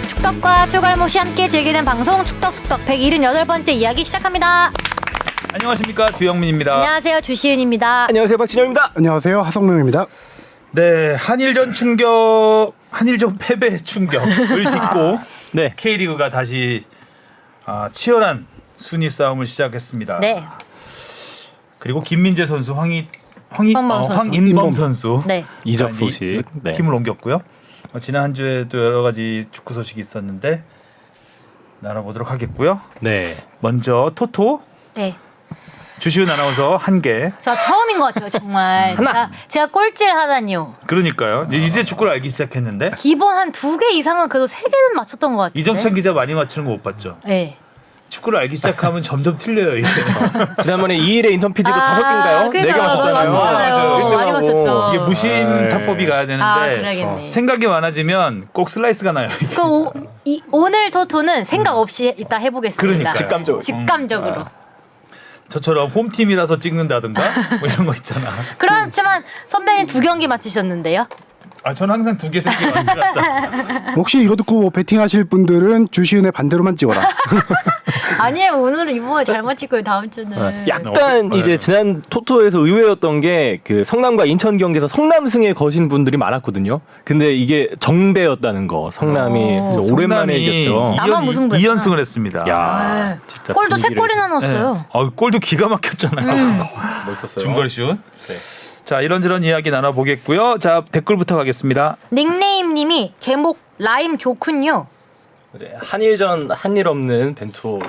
축덕과 추갈못이 함께 즐기는 방송 축덕숙덕 178번째 이야기 시작합니다. 안녕하십니까, 주영민입니다. 안녕하세요, 주시은입니다. 안녕하세요, 박진영입니다. 안녕하세요, 하성룡입니다. 네, 한일전 패배 충격을 딛고 네. K리그가 다시 치열한 순위 싸움을 시작했습니다. 네. 그리고 김민재 선수, 황인범 선수 네. 이적 소식. 네. 팀을 옮겼고요. 지난 한 주에 또 여러 가지 축구 소식이 있었는데 나눠보도록 하겠고요. 네. 먼저 토토 네. 주시은 아나운서 1개. 저 처음인 것 같아요, 정말. 제가 꼴찌를 하다니요. 그러니까요. 이제 축구를 알기 시작했는데 기본 한 2개 이상은 그래도 3개는 맞췄던 것 같아요. 이정찬 기자 많이 맞추는 거 못 봤죠? 네. 축구를 알기 시작하면 점점 틀려요, 이게. 지난번에 2일의 인턴 PD로 5개인가요? 4개 맞췄잖아요. 맞췄잖아요. 많이 맞췄죠. 이게 무심 타법이 가야 되는데 그래야겠네. 생각이 많아지면 꼭 슬라이스가 나요. 이게. 그럼 오늘 토토는 생각 없이 이따 해보겠습니다. 그러니까요. 직감적으로. 저처럼 홈팀이라서 찍는다든가 뭐 이런 거 있잖아. 그렇지만 선배님 2경기 맞히셨는데요. 저는 항상 2개, 3개 왔다 갔다. 혹시 이거 듣고 뭐 베팅하실 분들은 주시은의 반대로만 찍어라. 아니에요, 오늘은 이번에 잘 맞히고요. 다음 주는. 약간 이제 지난 토토에서 의외였던 게 그 성남과 인천 경기에서 성남승에 거신 분들이 많았거든요. 근데 이게 정배였다는 거. 성남이 그래서 오랜만에 이겼죠. 나만 무승부였구나. 2연승을 했습니다. 야, 진짜 골도 분위기를 3골이나 넣었어요. 골도 기가 막혔잖아요. 멋있었어요. 중거리 슛. 네. 자, 이런저런 이야기 나눠보겠고요. 자, 댓글부터 가겠습니다. 닉네임님이 제목 라임 좋군요. 네, 한일전 한일 없는 벤투.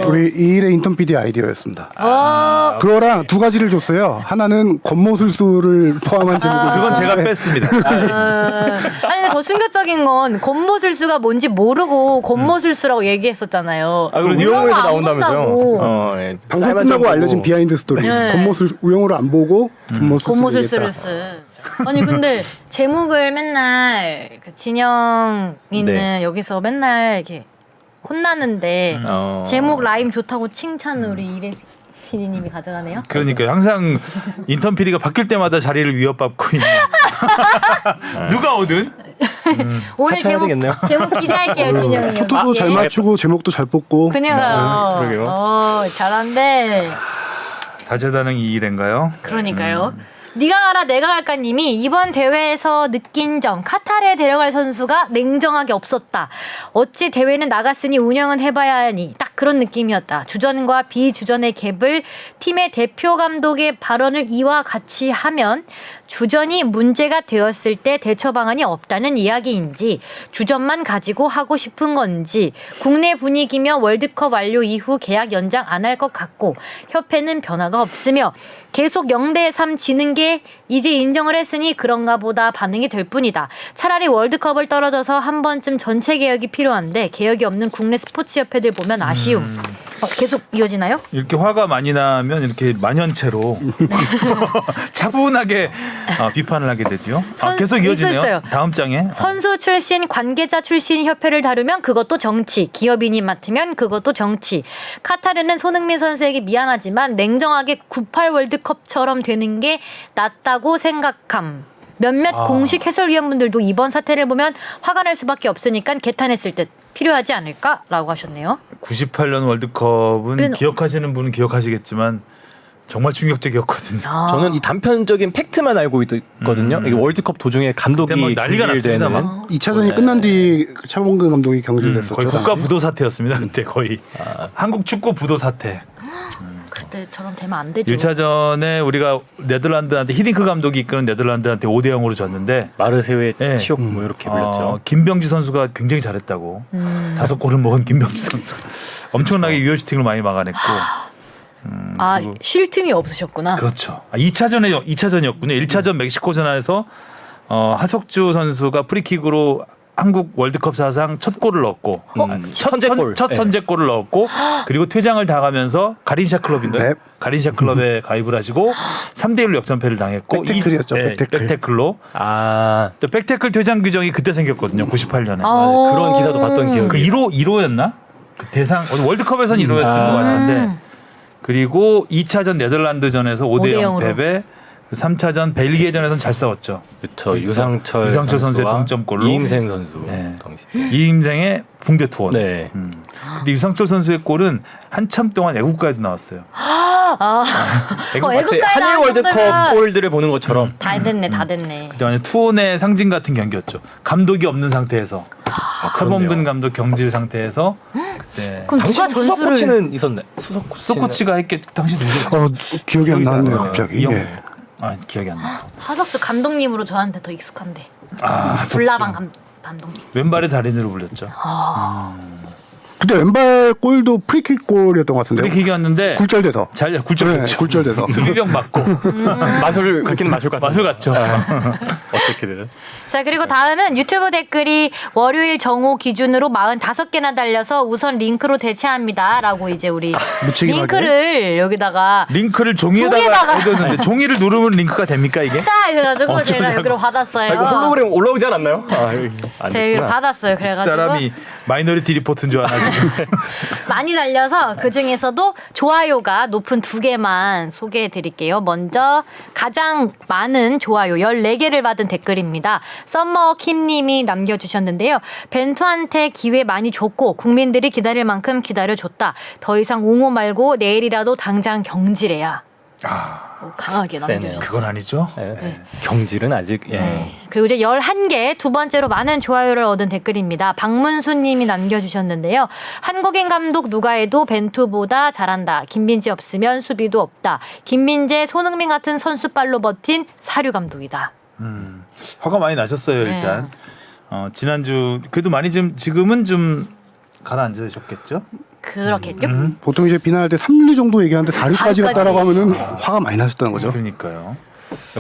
우리 이일의 인턴 PD 아이디어였습니다. 어, 그거랑 2가지를 줬어요. 하나는 권모술수를 포함한 제목을 그건 제가 줬는데 뺐습니다. 아니 근데 더 충격적인 건 권모술수가 뭔지 모르고 권모술수라고 얘기했었잖아요. 아, 그리고 우영우가 우영우에서 안 나온다면서요. 본다고. 네. 방송 짤만 끝나고 좀 알려진 보고. 비하인드 스토리. 권모술 우영우를 안 보고 권모술수를 권모술수를 쓴. 아니 근데 제목을 맨날 그 진영이는 네. 여기서 맨날 이렇게 혼나는데 제목 라임 좋다고 칭찬을 우리 이래 PD님이 가져가네요. 그러니까 항상 인턴 PD가 바뀔 때마다 자리를 위협받고 있는. 누가 오든. 오늘 같이 해야 되겠네요. 제목 기대할게요, 진영이. 토토도 잘 맞추고 제목도 잘 뽑고. 그냥요. 그러게요. 잘한데. 다재다능 이일인가요? 그러니까요. 네가 가라 내가 갈까님이 이번 대회에서 느낀 점 카타르에 데려갈 선수가 냉정하게 없었다. 어찌 대회는 나갔으니 운영은 해봐야 하니 딱 그런 느낌이었다. 주전과 비주전의 갭을 팀의 대표 감독의 발언을 이와 같이 하면 주전이 문제가 되었을 때 대처 방안이 없다는 이야기인지 주전만 가지고 하고 싶은 건지 국내 분위기며 월드컵 완료 이후 계약 연장 안 할 것 같고 협회는 변화가 없으며 계속 0대3 지는 게 이제 인정을 했으니 그런가 보다 반응이 될 뿐이다. 차라리 월드컵을 떨어져서 한 번쯤 전체 개혁이 필요한데 개혁이 없는 국내 스포츠 협회들 보면 아쉬움. 계속 이어지나요? 이렇게 화가 많이 나면 이렇게 만연체로 차분하게 비판을 하게 되죠. 계속 이어지네요. 있었어요. 다음 장에. 선수 출신, 관계자 출신 협회를 다루면 그것도 정치, 기업인이 맡으면 그것도 정치. 카타르는 손흥민 선수에게 미안하지만 냉정하게 98 월드컵처럼 되는 게 낫다고 생각함. 몇몇 공식 해설위원분들도 이번 사태를 보면 화가 날 수밖에 없으니까 개탄했을 듯 필요하지 않을까라고 하셨네요. 98년 월드컵은 그래도- 기억하시는 분은 기억하시겠지만 정말 충격적이었거든요. 저는 이 단편적인 팩트만 알고 있거든요. 이게 월드컵 도중에 감독이 그때 뭐 난리가 났습니다. 경질되는. 막. 2차전이 끝난 뒤 차범근 감독이 경질을 했었죠. 거의 국가 부도 사태였습니다. 그때 거의 한국 축구 부도 사태. 그때처럼 되면 안 되죠. 1차전에 우리가 네덜란드한테 히딩크 감독이 이끄는 네덜란드한테 5대0으로 졌는데 마르세유의 네. 치욕 뭐 이렇게 불렸죠. 김병지 선수가 굉장히 잘했다고. 5골을 먹은 김병지 선수. 엄청나게 유효 슈팅을 많이 막아냈고. 그리고- 쉴 틈이 없으셨구나. 그렇죠. 2차전이었군요. 1차전 멕시코전에서 하석주 선수가 프리킥으로 한국 월드컵 사상 첫 골을 넣었고 선제골. 첫 선제골을 넣었고 그리고 퇴장을 당하면서 가린샤 클럽인가요? 네. 가린샤 클럽에 가입을 하시고 3대1로 역전패를 당했고 백태클이었죠, 백태클. 백태클로. 또 백태클 퇴장 규정이 그때 생겼거든요. 98년에. 그런 기사도 봤던 기억이. 그 1호였나? 그 대상 월드컵에서는 1호였을 것 같은데. 그리고 2차전 네덜란드전에서 5대0 5대0으로. 패배. 그 3차전 벨기에전에서는 잘 싸웠죠. 그렇죠. 유상철 선수의 선수와 동점골로 이임생 선수 네. 당시. 이임생의 붕대 투원. 네. 근데 유상철 선수의 골은 한참 동안 애국가에도 나왔어요. 마치 애국가에 한일 나온 월드컵 정도면 골들을 보는 것처럼 다 됐네, 다 됐네. 그때 완전 투혼의 상징 같은 경기였죠. 감독이 없는 상태에서 차범근 감독 경질 상태에서 그때 그럼 당시 누가 수석 전술을 코치는 있었나요? 수석 코치. 소코치가 했겠 당시 누구죠? 기억이 안 나네요, 네. 갑자기. 이영. 예. 아 기억이 안 나. 하석주 감독님으로 저한테 더 익숙한데. 아 불나방 감독님. 왼발의 달인으로 불렸죠. 그때 왼발 골도 프리킥 골이었던 것 같은데요. 프리킥이었는데 굴절돼서. 잘 굴절됐죠. 굴절돼서. 수비병 맞고 마술 그렇게는 마술 같은 마술 같죠. 어떻게든. 자, 그리고 다음은 유튜브 댓글이 월요일 정오 기준으로 45개나 달려서 우선 링크로 대체합니다. 라고 이제 우리 묻히기만 링크를 여기다가 링크를 종이에다가 종이에다가. 얻었는데 종이를 누르면 링크가 됩니까 이게? 짜! 이래가지고 제가 여기로 받았어요. 이거 홀로그램 올라오지 않았나요? 제가 여기로 받았어요. 그래가지고 사람이 마이너리티 리포트인 줄 아나 지금. 많이 달려서 그 중에서도 좋아요가 높은 2개만 소개해 드릴게요. 먼저 가장 많은 좋아요 14개를 받은 댓글입니다. 썸머킴님이 남겨주셨는데요. 벤투한테 기회 많이 줬고 국민들이 기다릴 만큼 기다려줬다. 더 이상 옹호 말고 내일이라도 당장 경질해야. 강하게 세네요. 남겨주셨어요. 그건 아니죠. 네. 경질은 아직 예. 네. 그리고 이제 11개 두 번째로 많은 좋아요를 얻은 댓글입니다. 박문수 님이 남겨주셨는데요. 한국인 감독 누가 해도 벤투보다 잘한다. 김민재 없으면 수비도 없다. 김민재, 손흥민 같은 선수빨로 버틴 사류 감독이다. 화가 많이 나셨어요 네. 일단. 지난주 그래도 많이 좀 지금은 좀 가라앉으셨겠죠. 그렇겠죠? 보통 이제 비난할 때 3루 정도 얘기하는데 4루까지 4루까지. 갔다라고 하면은 화가 많이 나셨다는 거죠. 그러니까요.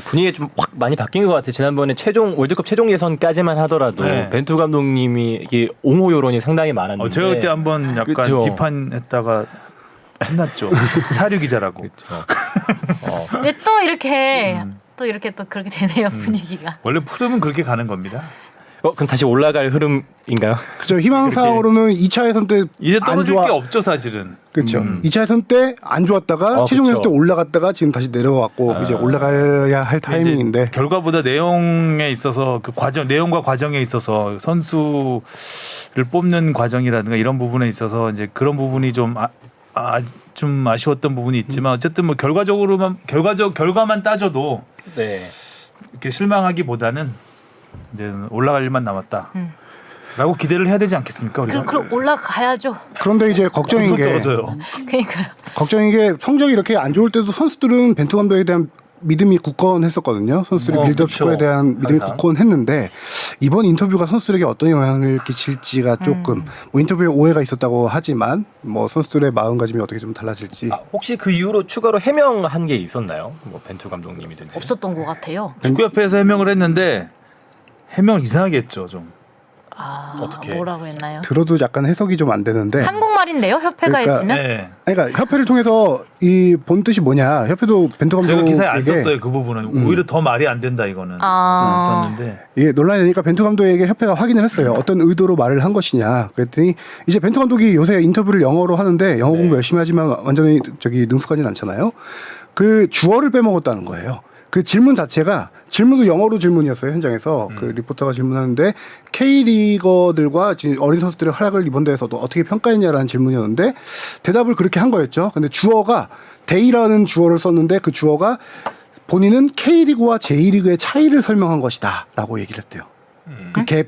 분위기 좀 확 많이 바뀐 것 같아요. 지난번에 월드컵 최종 예선까지만 하더라도 네. 벤투 감독님이 이게 옹호 여론이 상당히 많았는데. 제가 그때 한번 약간 그쵸. 비판했다가 혼났죠. 사류 기자라고. 근데 또 이렇게 또 그렇게 되네요 분위기가. 원래 흐름은 그렇게 가는 겁니다. 그럼 다시 올라갈 흐름인가요? 그죠. 희망사항으로는 2차 예선 때 이제 안 떨어질 좋아. 게 없죠 사실은. 그렇죠. 2차 예선 때 안 좋았다가 최종 예선 때 그쵸. 올라갔다가 지금 다시 내려왔고 이제 올라가야 할 타이밍인데 이제 결과보다 내용에 있어서 그 과정 내용과 과정에 있어서 선수를 뽑는 과정이라든가 이런 부분에 있어서 이제 그런 부분이 좀 좀 아쉬웠던 부분이 있지만 어쨌든 뭐 결과만 따져도 네. 이렇게 실망하기보다는 이제 올라갈 일만 남았다. 라고 기대를 해야 되지 않겠습니까 우리가? 그럼 올라가야죠. 그런데 이제 걱정인 게 떨어져요. 그러니까요. 걱정인 게 성적이 이렇게 안 좋을 때도 선수들은 벤투 감독에 대한 믿음이 굳건했었거든요. 선수들이 빌드업 그쵸. 축구에 대한 믿음이 항상. 굳건했는데 이번 인터뷰가 선수들에게 어떤 영향을 끼칠지가 조금 뭐 인터뷰에 오해가 있었다고 하지만 뭐 선수들의 마음가짐이 어떻게 좀 달라질지 혹시 그 이후로 추가로 해명한 게 있었나요? 뭐 벤투 감독님이든지. 없었던 것 같아요. 축구협회에서 해명을 했는데 해명을 이상하게 했죠 좀. 어떻게? 뭐라고 했나요? 들어도 약간 해석이 좀 안 되는데 한국말인데요. 협회가 그러니까 있으면 네. 그러니까 협회를 통해서 이 본 뜻이 뭐냐 협회도 벤투 제가 기사에 안 감독에게 썼어요 그 부분은. 오히려 더 말이 안 된다 이거는. 아. 썼는데. 이게 논란이 되니까 벤투 감독에게 협회가 확인을 했어요. 어떤 의도로 말을 한 것이냐. 그랬더니 이제 벤투 감독이 요새 인터뷰를 영어로 하는데 영어 공부 열심히 하지만 완전히 능숙하진 않잖아요. 그 주어를 빼먹었다는 거예요. 그 질문 자체가 질문도 영어로 질문이었어요. 현장에서 그 리포터가 질문하는데 K리거들과 지금 어린 선수들의 활약을 이번 대회에서도 어떻게 평가했냐라는 질문이었는데 대답을 그렇게 한 거였죠. 근데 주어가 데이라는 주어를 썼는데 그 주어가 본인은 K리그와 J리그의 차이를 설명한 것이다라고 얘기를 했대요. 그 갭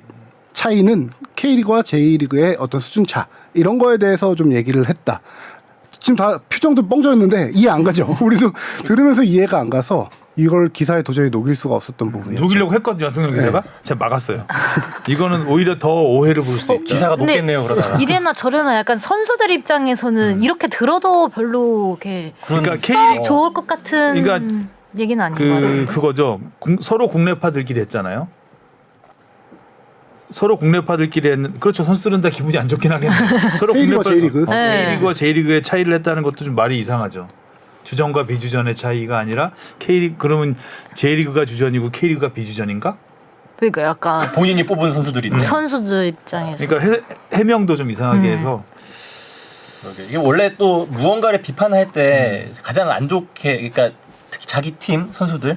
차이는 K리그와 J리그의 어떤 수준차 이런 거에 대해서 좀 얘기를 했다. 지금 다 표정도 뻥져있는데 이해 안 가죠. 우리도 들으면서 이해가 안 가서 이걸 기사에 도저히 녹일 수가 없었던 부분이에요. 녹이려고 했거든요 양승현 기자가. 제가 막았어요. 이거는 오히려 더 오해를 부를 수 있다. 기사가 근데 높겠네요 그러다가. 이래나 저래나 약간 선수들 입장에서는 이렇게 들어도 별로 이렇게 그러니까 썩 좋을 것 같은 그러니까 얘기는 아닌 것 같아요. 그거죠. 서로 국내파들끼리 했잖아요. 서로 국내파들끼리 했는 그렇죠. 선수들은 다 기분이 안 좋긴 하겠네. 서로 K리그와 J리그. 네. K리그와 J리그의 차이를 했다는 것도 좀 말이 이상하죠. 주전과 비주전의 차이가 아니라 K리그 그러면 J리그가 주전이고 K리그가 비주전인가? 그러니까 약간 본인이 뽑은 선수들이 있네. 선수들 입장에서 그러니까 해명도 좀 이상하게 해서 이게 원래 또 무언가를 비판할 때 가장 안 좋게 그러니까 특히 자기 팀 선수들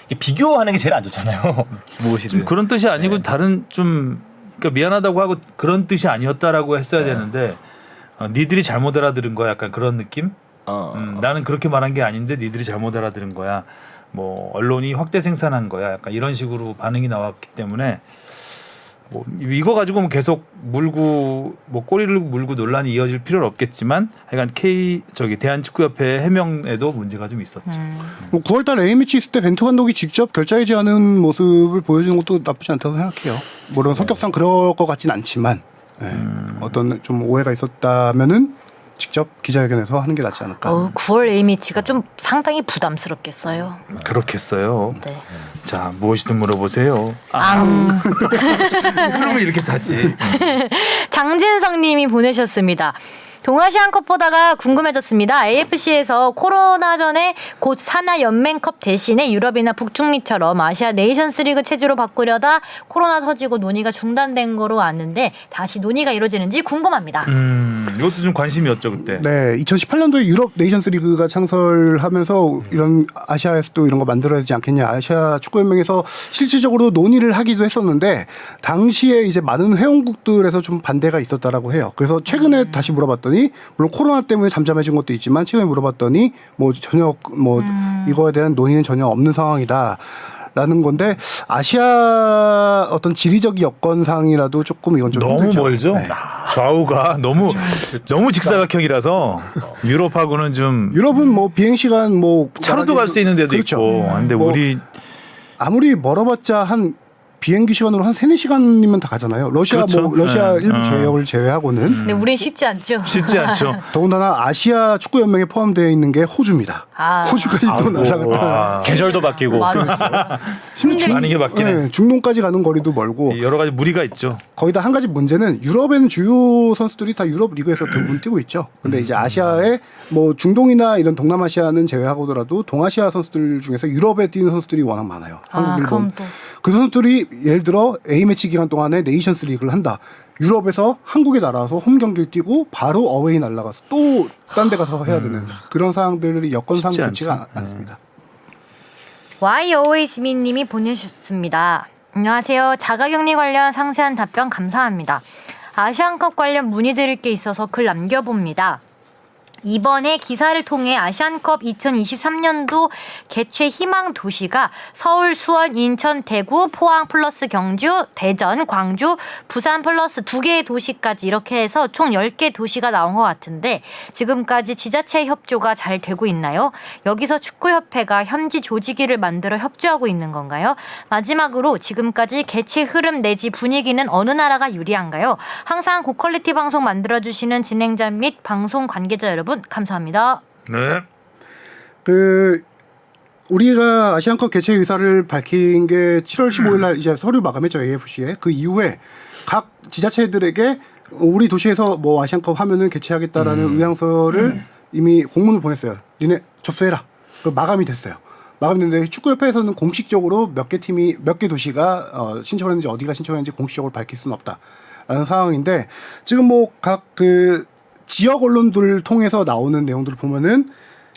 이게 비교하는 게 제일 안 좋잖아요. 무엇이든. 좀 그런 뜻이 아니고 다른 좀 그러니까 미안하다고 하고 그런 뜻이 아니었다라고 했어야 되는데 니들이 잘못 알아들은 거야 약간 그런 느낌? 나는 그렇게 말한 게 아닌데 니들이 잘못 알아들은 거야. 뭐 언론이 확대 생산한 거야. 약간 이런 식으로 반응이 나왔기 때문에 뭐 이거 가지고 뭐 계속 물고 뭐 꼬리를 물고 논란이 이어질 필요는 없겠지만 하여간 대한축구협회 해명에도 문제가 좀 있었죠. 뭐 9월달 A매치 있을 때 벤투 감독이 직접 결자해지 않은 모습을 보여주는 것도 나쁘지 않다고 생각해요. 물론 성격상 그럴 것 같진 않지만 어떤 좀 오해가 있었다면은 직접 기자회견에서 하는 게 낫지 않을까. 9월 A매치가 좀 상당히 부담스럽겠어요. 그렇겠어요. 네. 자 무엇이든 물어보세요. 그러면 이렇게 닫지. 장진성 님이 보내셨습니다. 동아시안컵 보다가 궁금해졌습니다. AFC에서 코로나 전에 곧 산하 연맹컵 대신에 유럽이나 북중미처럼 아시아 네이션스리그 체제로 바꾸려다 코로나 터지고 논의가 중단된 거로 아는데 다시 논의가 이루어지는지 궁금합니다. 이것도 좀 관심이었죠 그때. 네, 2018년도에 유럽 네이션스 리그가 창설하면서 이런 아시아에서도 이런 거 만들어야 되지 않겠냐. 아시아 축구연맹에서 실질적으로 논의를 하기도 했었는데 당시에 이제 많은 회원국들에서 좀 반대가 있었다라고 해요. 그래서 최근에 다시 물어봤더니 물론 코로나 때문에 잠잠해진 것도 있지만 최근에 물어봤더니 뭐 전혀 뭐 이거에 대한 논의는 전혀 없는 상황이다. 라는 건데 아시아 어떤 지리적 여건상이라도 조금 이건 좀 너무 힘들죠. 멀죠. 네. 좌우가 너무 직사각형이라서 유럽하고는 좀 유럽은 뭐 비행 시간 뭐 차로도 갈 수 있는 데도 그렇죠. 있고. 근데 뭐 우리 아무리 멀어봤자 한 비행기 시간으로 한 3-4시간이면 다 가잖아요. 러시아 그렇죠. 뭐 러시아 네. 일부 지역을 제외하고는 근데 우린 쉽지 않죠. 쉽지 않죠. 더군다나 아시아 축구 연맹에 포함되어 있는 게 호주입니다. 호주까지 또 날아갔다. 와. 계절도 바뀌고. 맞아. 많은 게 바뀌네. 네, 중동까지 가는 거리도 멀고 여러 가지 무리가 있죠. 거의 다 한 가지 문제는 유럽에는 주요 선수들이 다 유럽 리그에서 대부분 뛰고 있죠. 근데 이제 아시아에 뭐 중동이나 이런 동남아시아는 제외하고더라도 동아시아 선수들 중에서 유럽에 뛰는 선수들이 워낙 많아요. 한국, 그럼 일본. 또 그 선수들이 예를 들어 A매치 기간 동안에 네이션스 리그를 한다. 유럽에서 한국에 날아와서 홈 경기를 뛰고 바로 어웨이 날아가서 또 딴 데 가서 해야 되는 그런 상황들이 여건상 쉽지 좋지가 않죠. 않습니다. Why Always Me 님이 보내주셨습니다. 안녕하세요. 자가격리 관련 상세한 답변 감사합니다. 아시안컵 관련 문의드릴 게 있어서 글 남겨봅니다. 이번에 기사를 통해 아시안컵 2023년도 개최 희망 도시가 서울, 수원, 인천, 대구, 포항 플러스 경주, 대전, 광주, 부산 플러스 2개의 도시까지 이렇게 해서 총 10개 도시가 나온 것 같은데 지금까지 지자체 협조가 잘 되고 있나요? 여기서 축구협회가 현지 조직위를 만들어 협조하고 있는 건가요? 마지막으로 지금까지 개최 흐름 내지 분위기는 어느 나라가 유리한가요? 항상 고퀄리티 방송 만들어주시는 진행자 및 방송 관계자 여러분 감사합니다. 네. 그 우리가 아시안컵 개최 의사를 밝힌 게 7월 15일 날 이제 서류 마감했죠. AFC에. 그 이후에 각 지자체들에게 우리 도시에서 뭐 아시안컵 하면은 개최하겠다라는 의향서를 이미 공문을 보냈어요. 니네 접수해라. 그 마감이 됐어요. 마감됐는데 축구협회에서는 공식적으로 몇 개 도시가 신청했는지 어디가 신청했는지 공식적으로 밝힐 수는 없다라는 상황인데 지금 뭐 각 그 지역 언론들 통해서 나오는 내용들을 보면은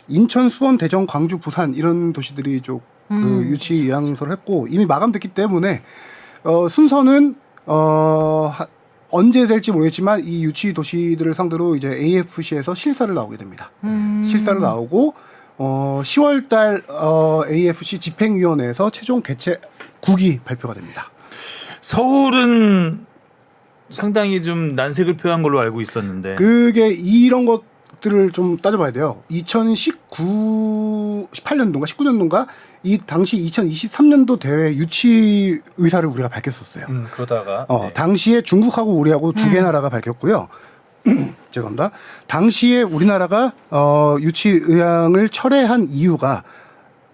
인천, 수원, 대전, 광주, 부산 이런 도시들이 좀 그 유치 의향서를 했고 이미 마감됐기 때문에 순서는 언제 될지 모르겠지만 이 유치 도시들을 상대로 이제 AFC에서 실사를 나오게 됩니다. 실사를 나오고 10월달 AFC 집행위원회에서 최종 개최국이 발표가 됩니다. 서울은 상당히 좀 난색을 표한 걸로 알고 있었는데. 그게 이런 것들을 좀 따져봐야 돼요. 18년도인가 19년도인가 이 당시 2023년도 대회 유치 의사를 우리가 밝혔었어요. 그러다가 당시에 중국하고 우리하고 두 개 나라가 밝혔고요. 죄송합니다. 당시에 우리나라가 유치 의향을 철회한 이유가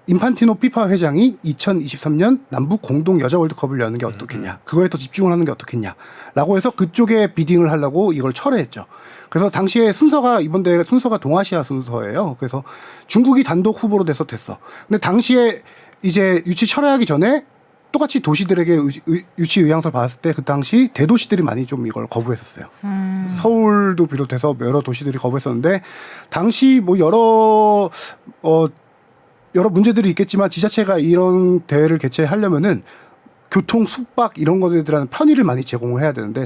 인판티노 피파 회장이 2023년 남북 공동 여자 월드컵을 여는 게 어떻겠냐. 그거에 더 집중을 하는 게 어떻겠냐라고 해서 그쪽에 비딩을 하려고 이걸 철회했죠. 그래서 당시에 순서가 이번 대회 순서가 동아시아 순서예요. 그래서 중국이 단독 후보로 돼서 됐어. 근데 당시에 이제 유치 철회하기 전에 똑같이 도시들에게 유치 의향서를 받았을 때 그 당시 대도시들이 많이 좀 이걸 거부했었어요. 서울도 비롯해서 여러 도시들이 거부했었는데 당시 뭐 여러 여러 문제들이 있겠지만 지자체가 이런 대회를 개최하려면은 교통, 숙박 이런 것들에 대한 편의를 많이 제공을 해야 되는데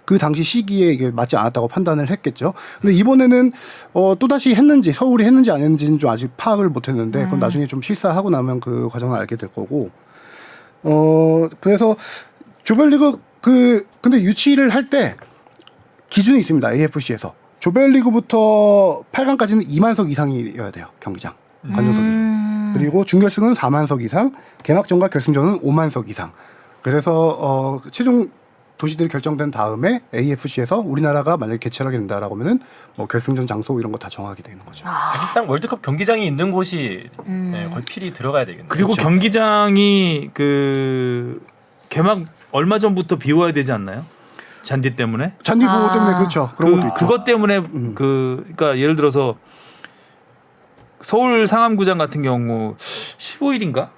그 당시 시기에 이게 맞지 않았다고 판단을 했겠죠. 근데 이번에는 또다시 했는지 서울이 했는지 안 했는지는 좀 아직 파악을 못했는데 그건 나중에 좀 실사하고 나면 그 과정을 알게 될 거고. 그래서 조별리그 근데 유치를 할 때 기준이 있습니다. AFC에서 조별리그부터 8강까지는 2만석 이상이어야 돼요. 경기장 관중석이. 그리고 준결승은 4만석 이상, 개막전과 결승전은 5만석 이상. 그래서 최종 도시들이 결정된 다음에 AFC에서 우리나라가 만약에 개최를 하게 된다라고 하면은 뭐 결승전 장소 이런 거 다 정하게 되는 거죠. 사실상 월드컵 경기장이 있는 곳이 네, 거의 필히 들어가야 되겠네요. 그리고 그렇죠. 경기장이 그 개막 얼마 전부터 비워야 되지 않나요? 잔디 때문에? 잔디 보호 때문에 그렇죠. 그런 것도 있죠. 그것 때문에 그러니까 예를 들어서 서울 상암구장 같은 경우 15일인가?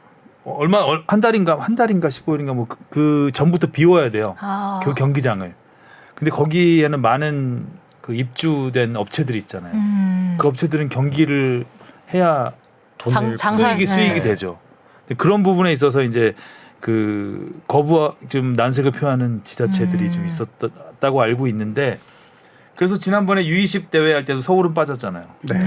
한 달인가 15일인가 뭐 그 전부터 비워야 돼요. 그 경기장을. 근데 거기에는 많은 그 입주된 업체들이 있잖아요. 그 업체들은 경기를 해야 수익이 되죠. 그런 부분에 있어서 이제 그 좀 난색을 표하는 지자체들이 좀 있었다고 알고 있는데 그래서 지난번에 U20 대회 할 때도 서울은 빠졌잖아요. 네.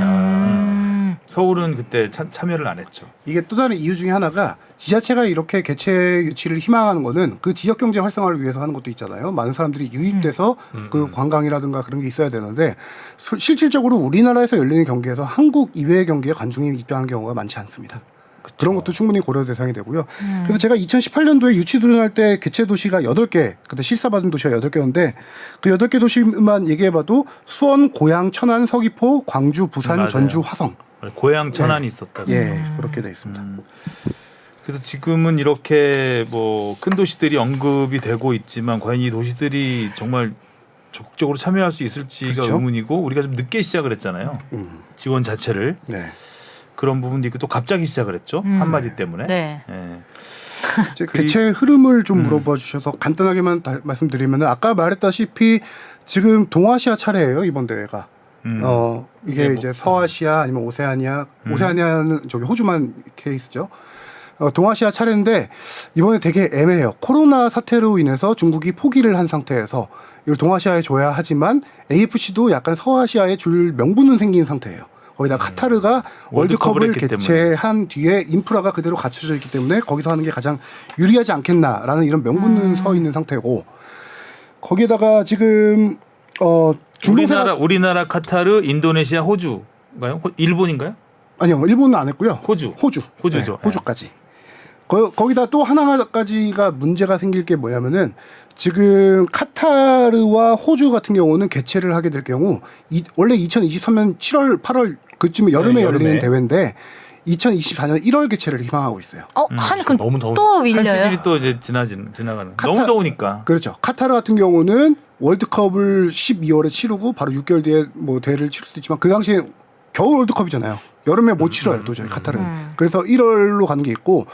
서울은 그때 참여를 안 했죠. 이게 또 다른 이유 중에 하나가 지자체가 이렇게 개최 유치를 희망하는 거는 그 지역 경제 활성화를 위해서 하는 것도 있잖아요. 많은 사람들이 유입돼서 그 관광이라든가 그런 게 있어야 되는데 실질적으로 우리나라에서 열리는 경기에서 한국 이외의 경기에 관중이 입장하는 경우가 많지 않습니다. 그런 것도 충분히 고려 대상이 되고요. 그래서 제가 2018년도에 유치 도전할 때 개최 도시가 8개, 그때 실사받은 도시가 8개였는데 그 8개 도시만 얘기해봐도 수원, 고양, 천안, 서귀포, 광주, 부산, 맞아요. 전주, 화성. 고향 천안이 있었다고. 예, 그렇게 돼 있습니다. 그래서 지금은 이렇게 뭐 큰 도시들이 언급이 되고 있지만 과연 이 도시들이 정말 적극적으로 참여할 수 있을지가 그렇죠. 의문이고 우리가 좀 늦게 시작을 했잖아요. 지원 자체를. 네. 그런 부분도 있고 또 갑자기 시작을 했죠. 한마디 때문에. 네. 예. 이제 개최 흐름을 좀 물어봐 주셔서 간단하게만 말씀드리면 아까 말했다시피 지금 동아시아 차례예요, 이번 대회가. 이게 이제 서아시아 아니면 오세아니아는 저기 호주만 케이스죠. 동아시아 차례인데 이번에 되게 애매해요. 코로나 사태로 인해서 중국이 포기를 한 상태에서 이걸 동아시아에 줘야 하지만 AFC도 약간 서아시아에 줄 명분은 생긴 상태예요. 거기다 카타르가 월드컵을 했기 개최한 뒤에 인프라가 그대로 갖춰져 있기 때문에 거기서 하는 게 가장 유리하지 않겠나라는 이런 명분은 서 있는 상태고 거기에다가 지금 우리나라, 카타르, 인도네시아, 호주가요? 일본인가요? 아니요, 일본은 안 했고요. 호주죠. 네, 호주까지. 거기다 또 하나가지가 문제가 생길 게 뭐냐면은 지금 카타르와 호주 같은 경우는 개최를 하게 될 경우 원래 2023년 7월, 8월 그쯤에 여름에 열리는 대회인데 2024년 1월 개최를 희망하고 있어요. 그럼 너무 더운 또 한 밀려요. 시즌이 또 이제 지나가는. 너무 더우니까. 그렇죠. 카타르 같은 경우는 월드컵을 12월에 치르고 바로 6개월 뒤에 뭐 대회를 치를 수도 있지만 그 당시에 겨울 월드컵이잖아요. 여름에 못 치러요, 도저히 카타르는. 그래서 1월로 가는 게 있고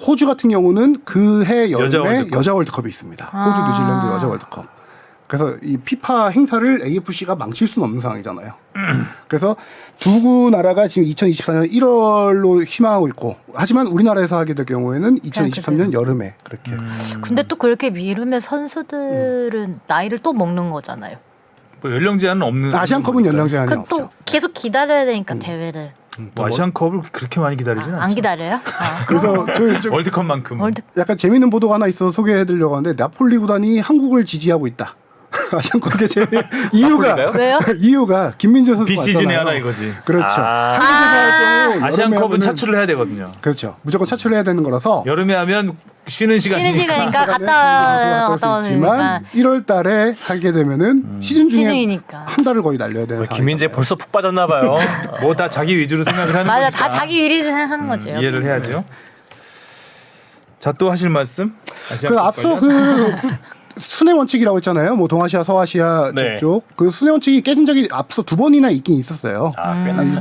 호주 같은 경우는 그해 여름에 여자 월드컵이 있습니다. 호주, 뉴질랜드 여자 월드컵. 그래서 이 피파 행사를 AFC가 망칠 수는 없는 상황이잖아요. 그래서 두 나라가 지금 2024년 1월로 희망하고 있고 하지만 우리나라에서 하게 될 경우에는 2023년 여름에 그렇게. 근데 또 그렇게 미루면 선수들은 나이를 또 먹는 거잖아요. 뭐 연령 제한은 없는. 아시안컵은 연령 제한이 그 없죠. 또 계속 기다려야 되니까 대회를 뭐 아시안컵을 그렇게 많이 기다리진 않죠. 안 기다려요? 그래서 저 월드컵만큼. 월드 약간 재미있는 보도가 하나 있어서 소개해드리려고 하는데 나폴리 구단이 한국을 지지하고 있다. 아시안컵 개최 이유가 왜요? 이유가 김민재 선수 비시즌에 왔잖아요. 하나 이거지. 그렇죠. 한국에서 할 경우 아시안컵은 여름에 하면은- 차출을 해야 되거든요. 그렇죠. 무조건 차출해야 되는 거라서 여름에 하면 쉬는 쉬는 시간이니까. 시간이니까 갔다 올수 오니까 있지만 1월달에 하게 되면은 시즌 중에 시즌이니까. 한 달을 거의 날려야 되는 상황. 김민재 벌써 푹 빠졌나 봐요. 뭐 다 자기 위주로 생각을 하는 맞아, 거니까. 다 자기 위리 생각하는 거지. 이해를 해야죠. 자, 또 하실 말씀? 그 앞서 그 순회 원칙이라고 했잖아요. 뭐 동아시아, 서아시아 네. 쪽 그 순회 원칙이 깨진 적이 앞서 2번이나 있긴 있었어요.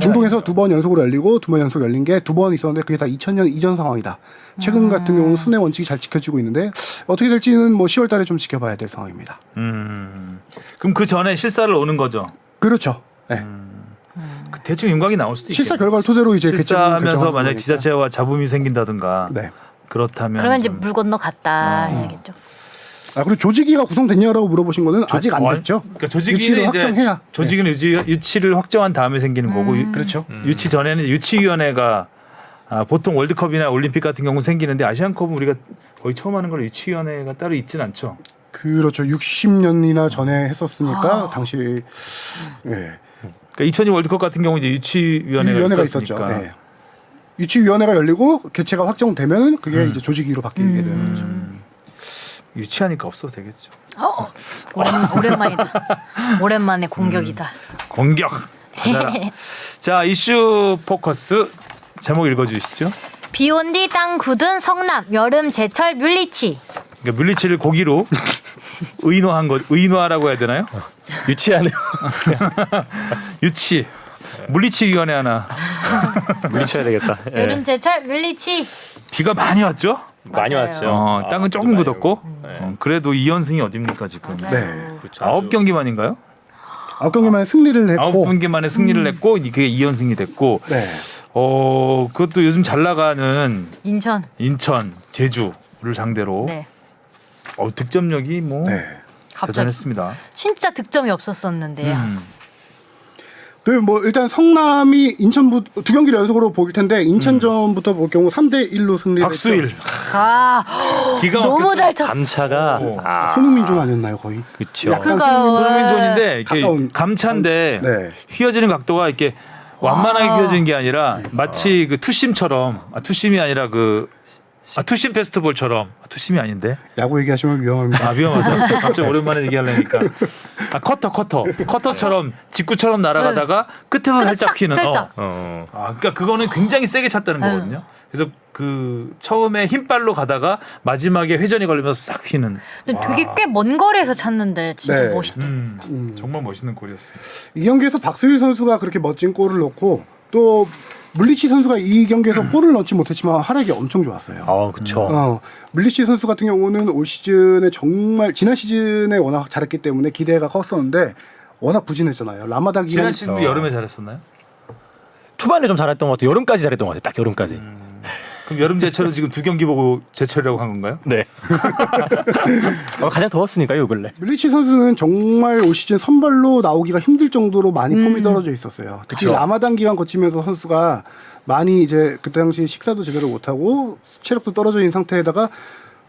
중동에서 2번 연속으로 열리고 2번 연속 열린 게 2번 있었는데 그게 다 2000년 이전 상황이다. 최근 같은 경우는 순회 원칙이 잘 지켜지고 있는데 어떻게 될지는 뭐 10월달에 좀 지켜봐야 될 상황입니다. 그럼 그 전에 실사를 오는 거죠. 그렇죠. 네. 그 대충 윤곽이 나올 수도 있겠네. 실사 결과를 토대로 이제 실사하면서 만약 거니까. 지자체와 잡음이 생긴다든가 네. 그렇다면 그러면 이제 좀- 물 건너 갔다 해야겠죠. 아 그리고 조직위가 구성됐냐라고 물어보신 거는 아직 안 됐죠. 그러니까 조직위는 유치를 이제 확정해야. 조직은 유치를 확정한 다음에 생기는 거고 그렇죠. 유치 전에는 유치위원회가 보통 월드컵이나 올림픽 같은 경우 생기는데 아시안컵은 우리가 거의 처음 하는 걸 유치위원회가 따로 있진 않죠. 그렇죠. 60년이나 전에 했었으니까 당시 예. 그러니까 2002 월드컵 같은 경우 이제 유치위원회가 위원회가 있었으니까. 있었죠. 예. 유치위원회가 열리고 개최가 확정되면 그게 이제 조직위로 바뀌게 되는 거죠. 유치하니까 없어도 되겠죠. 오랜만이다. 오랜만에 공격이다. 공격. 받아라. 자 이슈 포커스 제목 읽어주시죠. 비온 뒤 땅 굳은 성남 여름 제철 뮬리치. 그러니까 물리치를 고기로 의인화라고 해야 되나요? 유치하네요. 유치 물리치위원회 하나. 물리쳐야 되겠다. 예. 여름 제철 뮬리치. 비가 많이 왔죠? 많이 맞아요. 왔죠. 땅은 조금 많이 굳었고 오고. 네. 그래도 2연승이 어딥니까 지금? 네. 그렇죠. 9경기만인가요? 9경기만에 승리를 했고 9경기 만에 승리를 냈고 그게 2연승이 됐고 네. 그것도 요즘 잘 나가는 인천. 인천, 제주를 상대로 네. 득점력이 뭐 네. 갑자기 대단했습니다. 진짜 득점이 없었었는데요. 그 뭐 일단 성남이 인천부 두 경기를 연속으로 보일 텐데 인천전부터 볼 경우 3대 1로 승리를 박수일 했죠. 아 기가 너무 막혔어. 잘 쳤어. 감차가 손흥민존 아니었나요 거의? 그렇죠. 약간 그거 손흥민존인데 이렇게 가까운- 감차인데 네. 휘어지는 각도가 이렇게 완만하게 휘어지는 게 아니라 마치 그 투심처럼 투심이 아니라 투심 페스티벌처럼 투심이 아닌데 야구 얘기하시면 위험합니다. 위험하다. 갑자기 오랜만에 얘기하려니까 커터처럼 직구처럼 날아가다가 끝에서 살짝 휘는. 살짝. 그러니까 그거는 굉장히 세게 찼다는 거거든요. 그래서 그 처음에 흰발로 가다가 마지막에 회전이 걸리면서 싹 휘는. 근데 되게 꽤 먼 거리에서 찼는데 진짜 네. 멋있다. 정말 멋있는 골이었습니다. 이 경기에서 박수일 선수가 그렇게 멋진 골을 넣고 또 물리치 선수가 이 경기에서 골을 넣지 못했지만 활약이 엄청 좋았어요. 그렇죠. 물리치 선수 같은 경우는 올 시즌에 정말 지난 시즌에 워낙 잘했기 때문에 기대가 컸었는데 워낙 부진했잖아요. 라마다 기간 지난 시즌도 여름에 잘했었나요? 초반에 좀 잘했던 것 같아요. 여름까지 잘했던 것 같아요. 딱 여름까지. 그럼 여름 제철은 지금 2경기 보고 제철이라고 한 건가요? 네. 가장 더웠으니까요, 요 근래. 물리치 선수는 정말 올 시즌 선발로 나오기가 힘들 정도로 많이 폼이 떨어져 있었어요. 특히 라마단 기간 거치면서 선수가 많이 이제 그때 당시 식사도 제대로 못하고 체력도 떨어져 있는 상태에다가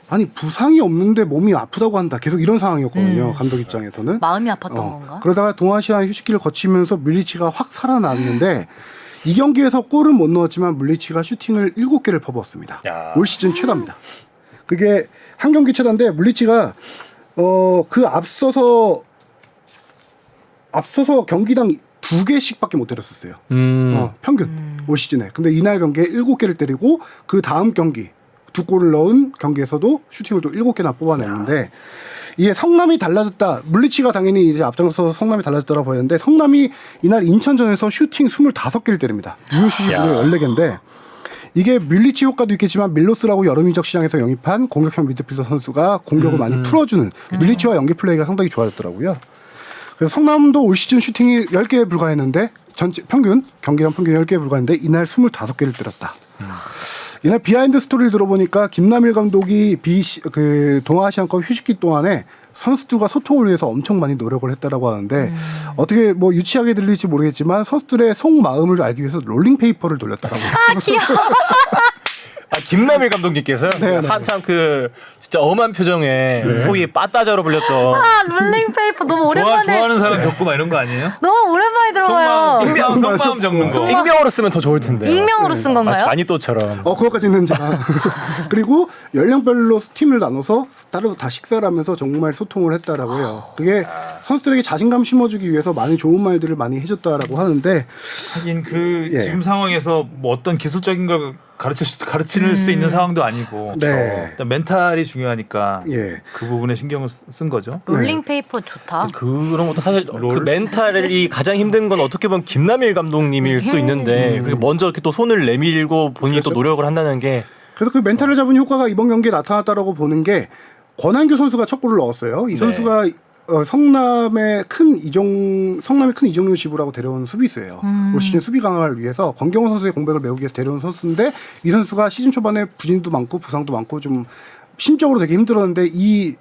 아니 부상이 없는데 몸이 아프다고 한다. 계속 이런 상황이었거든요. 감독 입장에서는. 마음이 아팠던 건가? 그러다가 동아시아 휴식기를 거치면서 물리치가 확 살아났는데 이 경기에서 골은 못 넣었지만 물리치가 슈팅을 7개를 퍼부었습니다. 야. 올 시즌 최다입니다. 그게 한 경기 최다인데 물리치가 그 앞서서 경기당 2개씩밖에 못 때렸었어요. 평균 올 시즌에. 근데 이날 경기에 7개를 때리고 그 다음 경기 2골을 넣은 경기에서도 슈팅을 또 7개나 뽑아냈는데 이게 성남이 달라졌다. 물리치가 당연히 이제 앞장서서 성남이 달라졌다고 보였는데 성남이 이날 인천전에서 슈팅 25개를 때립니다. 유효 슈팅이 14개인데 이게 물리치 효과도 있겠지만 밀로스라고 여름 이적 시장에서 영입한 공격형 미드필더 선수가 공격을 많이 풀어주는 물리치와 연계 플레이가 상당히 좋아졌더라고요. 그래서 성남도 올 시즌 슈팅이 10개에 불과했는데 전체 경기당 평균 10개에 불과했는데 이날 25개를 때렸다. 이날 비하인드 스토리를 들어보니까 김남일 감독이 동아시안컵 휴식기 동안에 선수들과 소통을 위해서 엄청 많이 노력을 했다라고 하는데 어떻게 뭐 유치하게 들릴지 모르겠지만 선수들의 속마음을 알기 위해서 롤링 페이퍼를 돌렸다라고. 귀여워. 김남일 감독님께서 네. 한참 그 진짜 엄한 표정에 소위 빠따자로 불렸던 롤링페이퍼 너무 오랜만에. 좋아하는 사람 겪고 막 이런 거 아니에요? 너무 오랜만에 들어봐요. 속마음 적는 거. 익명으로 쓰면 더 좋을 텐데. 익명으로 쓴 마치 건가요? 마니또처럼. 그것까지는 제가. 그리고 연령별로 팀을 나눠서 따로 다 식사를 하면서 정말 소통을 했다라고요. 그게 선수들에게 자신감 심어주기 위해서 많이 좋은 말들을 많이 해줬다라고 하는데 하긴 예. 지금 상황에서 뭐 어떤 기술적인 걸 가르칠 수 있는 상황도 아니고 네. 일단 멘탈이 중요하니까 예. 그 부분에 신경을 쓴 거죠. 롤링페이퍼 좋다. 그런 것도 사실 그 멘탈이 가장 힘든 건 어떻게 보면 김남일 감독님일 수도 있는데 그렇게 먼저 이렇게 또 손을 내밀고 본인이 또 노력을 한다는 게 그래서 그 멘탈을 잡은 효과가 이번 경기에 나타났다라고 보는 게 권한규 선수가 첫 골을 넣었어요. 이 선수가 성남의 큰 이정료 지부라고 데려온 수비수예요. 올 시즌 수비 강화를 위해서 권경호 선수의 공백을 메우기 위해서 데려온 선수인데 이 선수가 시즌 초반에 부진도 많고 부상도 많고 좀 심적으로 되게 힘들었는데 이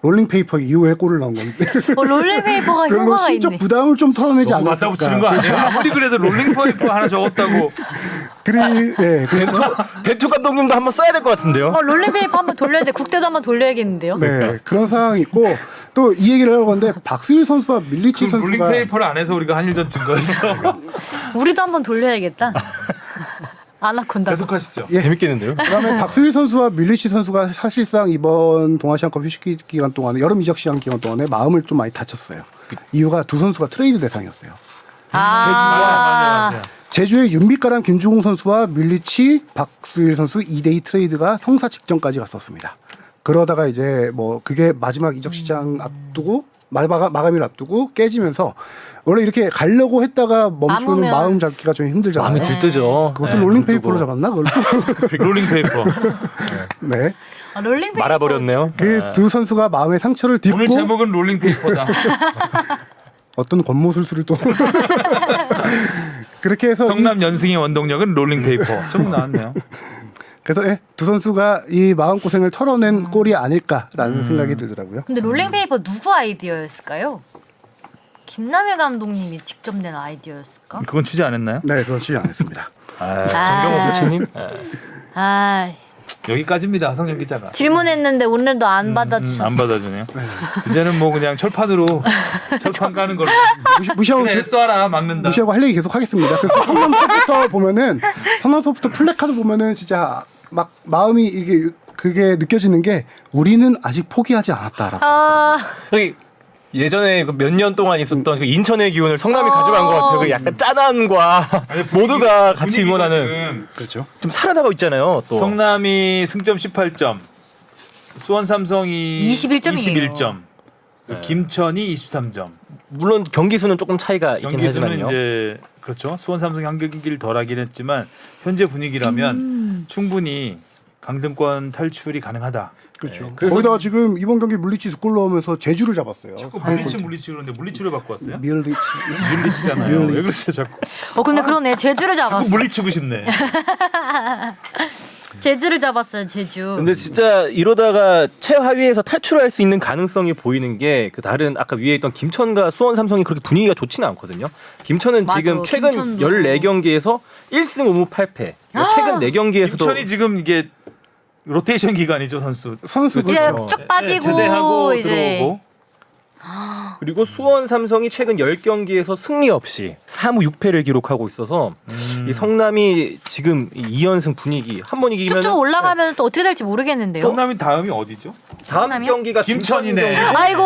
롤링페이퍼 이후에 골을 넣은 건데 롤링페이퍼가 별로 효과가 심적 있네. 부담을 좀 털어내지 너무 않았을까. 갖다 붙이는 거 아니야? 아무리 그래도 롤링페이퍼 하나 적었다고. 벤투 감독님도 한번 써야 될 것 같은데요. 롤링페이퍼 한번 돌려야 돼. 국대도 한번 돌려야겠는데요. 네, 그런 상황이 있고 또 이 얘기를 하려고 하는데 박수일 선수와 밀리치 지금 선수가 롤링페이퍼를 안 해서 우리가 한일전 진 거였어. 우리도 한번 돌려야겠다. 아나콘다. 계속하시죠. 예. 재밌겠는데요. 그다음에 박수일 선수와 밀리치 선수가 사실상 이번 동아시안컵 휴식 기간 동안에 여름 이적 시장 기간 동안에 마음을 좀 많이 다쳤어요. 이유가 두 선수가 트레이드 대상이었어요. 맞아요. 제주의 윤빛가람 김주공 선수와 밀리치 박수일 선수 2대2 트레이드가 성사 직전까지 갔었습니다. 그러다가 이제 뭐 그게 마지막 이적 시장 앞두고 마감일 앞두고 깨지면서 원래 이렇게 가려고 했다가 멈추는 남으면- 마음 잡기가 좀 힘들잖아요. 마음이 들뜨죠. 그것도 네, 롤링페이퍼로 들뜨고. 잡았나? 그걸 롤링페이퍼. 네. 롤링페이퍼 말아버렸네요. 그 두 선수가 마음의 상처를 딛고 오늘 제목은 롤링페이퍼다. 어떤 권모술수를 또 그렇게 해서 성남 연승의 원동력은 롤링페이퍼. 좀 나왔네요. 그래서 두 선수가 이 마음 고생을 털어낸 골이 아닐까라는 생각이 들더라고요. 근데 롤링페이퍼 누구 아이디어였을까요? 김남일 감독님이 직접 낸 아이디어였을까? 그건 취재 안 했나요? 네, 그렇지 않았습니다. 정경호 코치님. 아, 여기까지입니다. 하성현 기자가. 질문했는데 오늘도 안 받아주셨어. 안 받아주네요. 이제는 뭐 그냥 철판으로 철판 가는 걸로. 무시하고 그래 써라 막는다. 무시하고 할 얘기 계속 하겠습니다. 그래서 성남서부터 보면은 성남서부터 플래카드 보면은 진짜 막 마음이 이게 그게 느껴지는 게 우리는 아직 포기하지 않았다라고. 아, 여기 예전에 몇 년 동안 있었던 그 인천의 기운을 성남이 가져간 것 같아요. 그 약간 짠함과 모두가 같이 분위기가 응원하는 지금 그렇죠. 좀 살아나고 있잖아요. 또 성남이 승점 18점, 수원 삼성이 21점 이에요. 21점, 김천이 23점. 물론 경기 수는 조금 차이가 있긴 경기 수는 하지만요. 이제 그렇죠. 수원 삼성이 한 경기를 덜하긴 했지만 현재 분위기라면 충분히 강등권 탈출이 가능하다. 그렇죠. 그래서- 거기다가 지금 이번 경기 물리치 두 골 넣으면서 제주를 잡았어요. 물리치 그런데 물리치를 바꿔 왔어요? 밀리치. 물리치잖아요. 왜 밀리치. 그러세요 자꾸? 근데 그러네. 제주를 자꾸 잡았어. 물리치고 싶네. 제주를 잡았어요. 제주. 근데 진짜 이러다가 최하위에서 탈출할 수 있는 가능성이 보이는 게 그 다른 아까 위에 있던 김천과 수원 삼성이 그렇게 분위기가 좋지는 않거든요. 김천은 맞아, 지금 최근 김천도. 14경기에서 1승 5무 8패. 최근 4경기에서도 김천이 지금 이게 로테이션 기간이죠 선수. 선수 이제 그렇죠. 쭉 빠지고 제대하고 이제 들어오고. 그리고 수원 삼성이 최근 10경기에서 승리 없이 4무 6패를 기록하고 있어서 이 성남이 지금 2연승 분위기 한 번 이기면 쭉쭉 올라가면 또 어떻게 될지 모르겠는데요. 성남이 다음이 어디죠? 다음 성남이요? 경기가 김천이네. 아이고.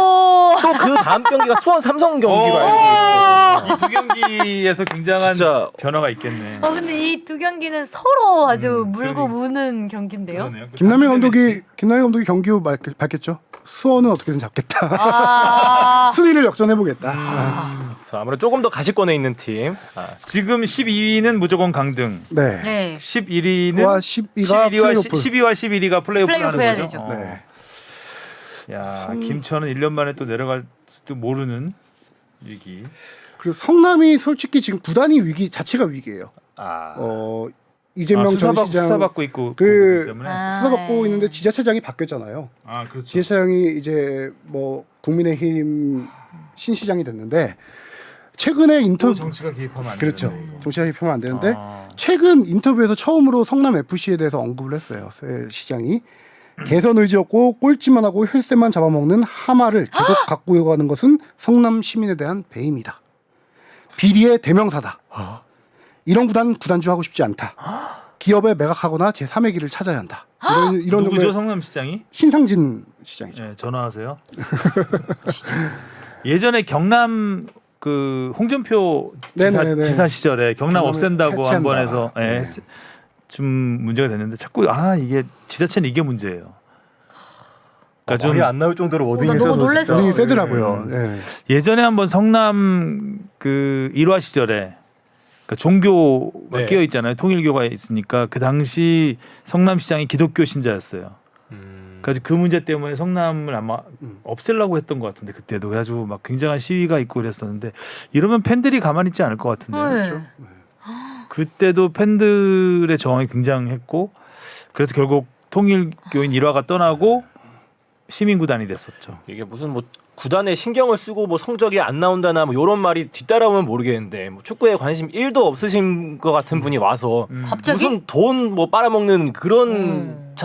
또 그 다음 경기가 수원 삼성 경기가 알고 있거든요. 이 두 경기에서 굉장한 진짜 변화가 있겠네. 근데 이 두 경기는 서로 아주 물고 무는 경기인데요. 그러네요. 김남일 감독이 경기 후 밝혔죠. 수원은 어떻게든 잡겠다. 아, 순위를 역전해 보겠다. 자, 아무래도 조금 더 가시권에 있는 팀. 지금 12위는 무조건 강등. 네. 네. 11위는 와 12가 플레이오프. 12위와 11위가 플레이오프를 플레이오프 하는 해야 거죠. 되죠. 네. 야, 김천은 1년 만에 또 내려갈지도 모르는 위기. 그리고 성남이 솔직히 지금 구단이 위기 자체가 위기예요. 아. 이재명 전 시장 수사받고 있고 그- 그거기 때문에. 수사받고 있는데 지자체장이 바뀌었잖아요. 아, 그렇죠. 지자체장이 이제 뭐 국민의힘 신시장이 됐는데 최근에 또 인터뷰 정치가 개입하면 안 그렇죠. 되는데, 이거. 정치가 입히면 안 되는데 아. 최근 인터뷰에서 처음으로 성남 FC에 대해서 언급을 했어요. 새 시장이 개선 의지 없고 꼴찌만 하고 혈세만 잡아먹는 하마를 계속 갖고 가는 것은 성남 시민에 대한 배임이다. 비리의 대명사다. 이런 구단주 하고 싶지 않다. 기업에 매각하거나 제3의 길을 찾아야 한다. 이런 누구죠 정도의 성남시장이? 신상진 시장이죠. 네, 전화하세요. 예전에 경남 그 홍준표 네네네. 지사 시절에 경남 경남을 없앤다고 한 번 해서 해체한다. 예, 좀 문제가 됐는데 자꾸 이게 지자체는 이게 문제예요. 그러니까 좀 말이 안 나올 정도로 워딩이 나 너무 놀랬어. 분위기 세더라고요. 예. 예전에 한번 성남 그 일화 시절에 그러니까 종교가 네. 끼어 있잖아요. 통일교가 있으니까 그 당시 성남시장이 기독교 신자였어요. 그래서 그 문제 때문에 성남을 아마 없애려고 했던 것 같은데 그때도 그래가지고 막 굉장한 시위가 있고 그랬었는데 이러면 팬들이 가만히 있지 않을 것 같은데 네. 그때도 팬들의 저항이 굉장했고 그래서 결국 통일교인 일화가 떠나고 시민구단이 됐었죠. 이게 무슨 뭐 구단에 신경을 쓰고 뭐 성적이 안 나온다나 뭐 이런 말이 뒤따라오면 모르겠는데 뭐 축구에 관심 1도 없으신 것 같은 분이 와서 갑자기? 무슨 돈 뭐 빨아먹는 그런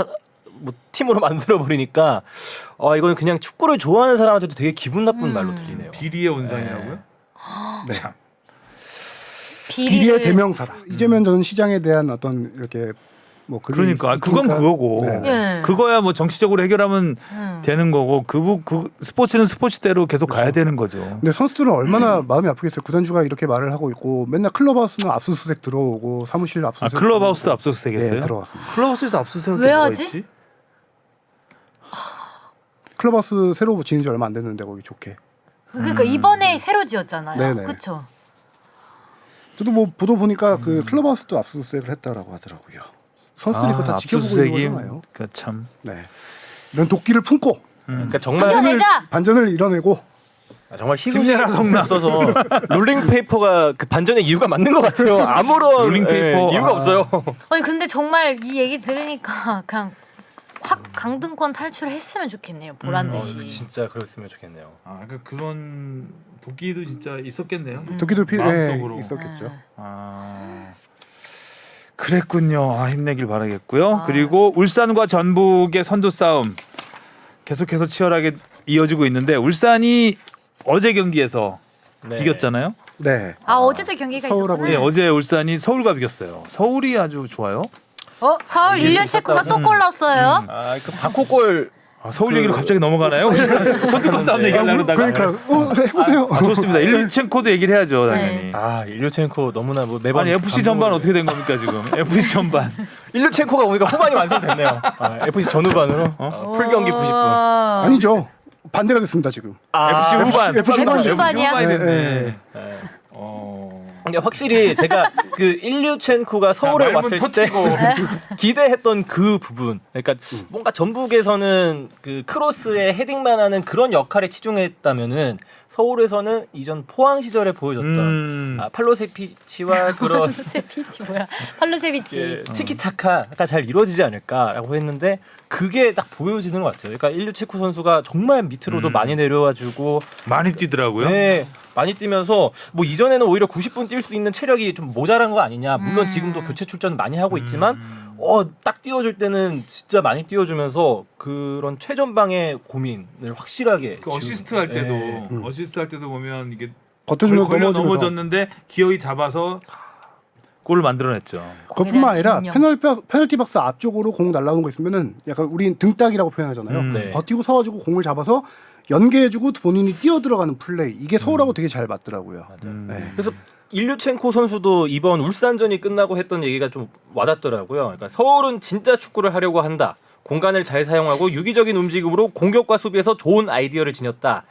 뭐 팀으로 만들어 버리니까 이건 그냥 축구를 좋아하는 사람한테도 되게 기분 나쁜 말로 들리네요. 비리의 온상이라고요? 네. 참. 비리의 대명사다. 이재명 전 시장에 대한 어떤 이렇게 뭐 그게 그러니까 그건 있으니까. 그거고 네. 예. 그거야 뭐 정치적으로 해결하면 되는 거고 그 스포츠는 스포츠대로 계속 가야 되는 거죠. 근데 선수들은 얼마나 마음이 아프겠어요. 구단주가 이렇게 말을 하고 있고 맨날 클럽하우스는 압수수색 들어오고 사무실 압수수색 클럽하우스도 들어오고. 압수수색했어요? 네, 들어갔습니다. 클럽하우스에서 압수수색을 왜 뭐가 하지? 있지? 클럽하우스 새로 지은 지 얼마 안 됐는데 거기 좋게. 그러니까 이번에 새로 지었잖아요. 네네. 그렇죠. 저도 뭐 보도 보니까 그 클럽하우스도 압수수색을 했다라고 하더라고요. 선수들이 그거 다 지켜보고 있는 거잖아요. 그러니까 참. 네. 이런 도끼를 품고 그러니까 정말 이겨내자! 반전을 이뤄내고 정말 희소식이 없어서 롤링페이퍼가 그 반전의 이유가 맞는 것 같아요. 아무런 롤링페이퍼, 이유가 없어요. 아니 근데 정말 이 얘기 들으니까 그냥 확 강등권 탈출했으면 좋겠네요. 보란 듯이. 진짜 그랬으면 좋겠네요. 그러니까 그런 도끼도 진짜 있었겠네요. 도끼도 마음속으로. 있었겠죠. 그랬군요. 힘내길 바라겠고요. 아. 그리고 울산과 전북의 선두 싸움 계속해서 치열하게 이어지고 있는데 울산이 어제 경기에서 네. 이겼잖아요. 네. 어제도 경기가 서울하고 네, 있었구나. 어제 울산이 서울과 비겼어요. 서울이 아주 좋아요. 서울 1년 체코가 또 골 넣었어요. 그 바코골 서울 얘기로 갑자기 넘어가나요? 선두권 싸움 얘기하려고 그러다가. 그러니까 해보세요. 좋습니다. 일류첸코도 얘기를 해야죠, 당연히. 일류첸코 너무나 뭐 매번 아니 FC 전반 어떻게 된 겁니까 지금? FC 전반. 일류첸코가 오니까 후반이 완성됐네요. FC 전후반으로 풀 경기 90분. 아니죠. 반대가 됐습니다 지금. FC 후반. FC 후반이야? 후반이 됐네. 근데 확실히 제가 그 일류첸코가 서울에 말문 왔을 터뜨리고. 때 기대했던 그 부분, 그러니까 뭔가 전북에서는 그 크로스에 헤딩만 하는 그런 역할에 치중했다면은 서울에서는 이전 포항 시절에 보여줬던 팔로세피치와 그런 팔로세비치 뭐야? 팔로세비치. 티키타카가 잘 이루어지지 않을까라고 했는데 그게 딱 보여지는 것 같아요. 그러니까 일류체코 선수가 정말 밑으로도 많이 내려와주고 많이 뛰더라고요. 네, 많이 뛰면서 뭐 이전에는 오히려 90분 뛸 수 있는 체력이 좀 모자란 거 아니냐. 물론 지금도 교체 출전 많이 하고 있지만 딱 띄워줄 때는 진짜 많이 띄워주면서 그런 최전방의 고민을 확실하게 그 어시스트 할 때도 네. 어시스트 할 때도 보면 이게 겉으로 걸려 넘어지면서. 넘어졌는데 기어이 잡아서 골을 만들어냈죠. 그것뿐만 아니라 진영. 페널티 박스 앞쪽으로 공 날라오는 거 있으면은 약간 우린 등딱이라고 표현하잖아요. 네. 버티고 서가지고 공을 잡아서 연계해주고 본인이 뛰어 들어가는 플레이. 이게 서울하고 되게 잘 맞더라고요. 네. 그래서 일류첸코 선수도 이번 울산전이 끝나고 했던 얘기가 좀 와닿더라고요. 그러니까 서울은 진짜 축구를 하려고 한다. 공간을 잘 사용하고 유기적인 움직임으로 공격과 수비에서 좋은 아이디어를 지녔다.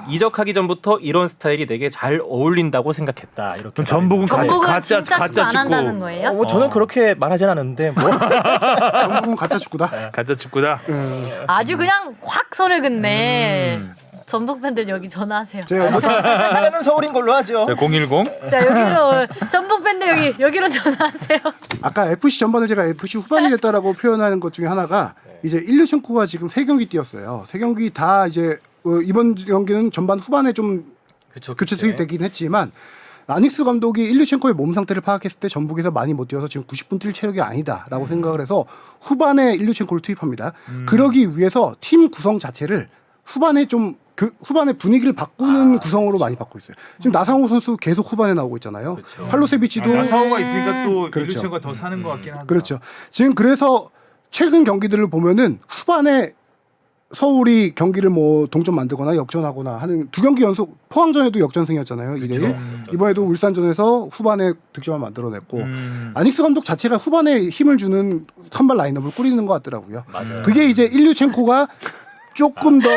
이적하기 전부터 이런 스타일이 내게 잘 어울린다고 생각했다. 이렇게. 그럼 전북은 전북은 가짜 진짜 축구 안 한다는 축구. 거예요? 뭐 저는 그렇게 말하진 않았는데 뭐. 전북은 가짜 축구다. 가짜 축구다. 아주 그냥 확 선을 긋네. 전북 팬들 여기 전화하세요. 제가 진짜는 서울인 걸로 하죠. 자, 010. 자 여기로 전북 팬들 여기로 전화하세요. 아까 FC 전반을 제가 FC 후반이 됐다라고 표현하는 것 중에 하나가 이제 일류첸코가 지금 3경기 뛰었어요. 3경기 다 이제 이번 경기는 전반 후반에 좀 그쵸, 교체 투입되긴 했지만 아닉스 감독이 일류첸코의 몸 상태를 파악했을 때 전북에서 많이 못 뛰어서 지금 90분 뛸 체력이 아니다라고 생각을 해서 후반에 일류첸코를 투입합니다. 그러기 위해서 팀 구성 자체를 후반에 좀 후반에 분위기를 바꾸는 구성으로 많이 바꾸고 있어요. 지금 나상호 선수 계속 후반에 나오고 있잖아요. 팔로세비치도 나사오가 있으니까 또 그렇죠. 일루첸가 더 사는 것 같긴 하다. 그렇죠. 지금 그래서 최근 경기들을 보면은 후반에 서울이 경기를 뭐 동점 만들거나 역전하거나 하는 2경기 연속 포항전에도 역전승이었잖아요. 2대1. 이번에도 울산전에서 후반에 득점을 만들어냈고 아닉스 감독 자체가 후반에 힘을 주는 선발 라인업을 꾸리는 것 같더라고요. 맞아요. 그게 이제 일류첸코가 조금 더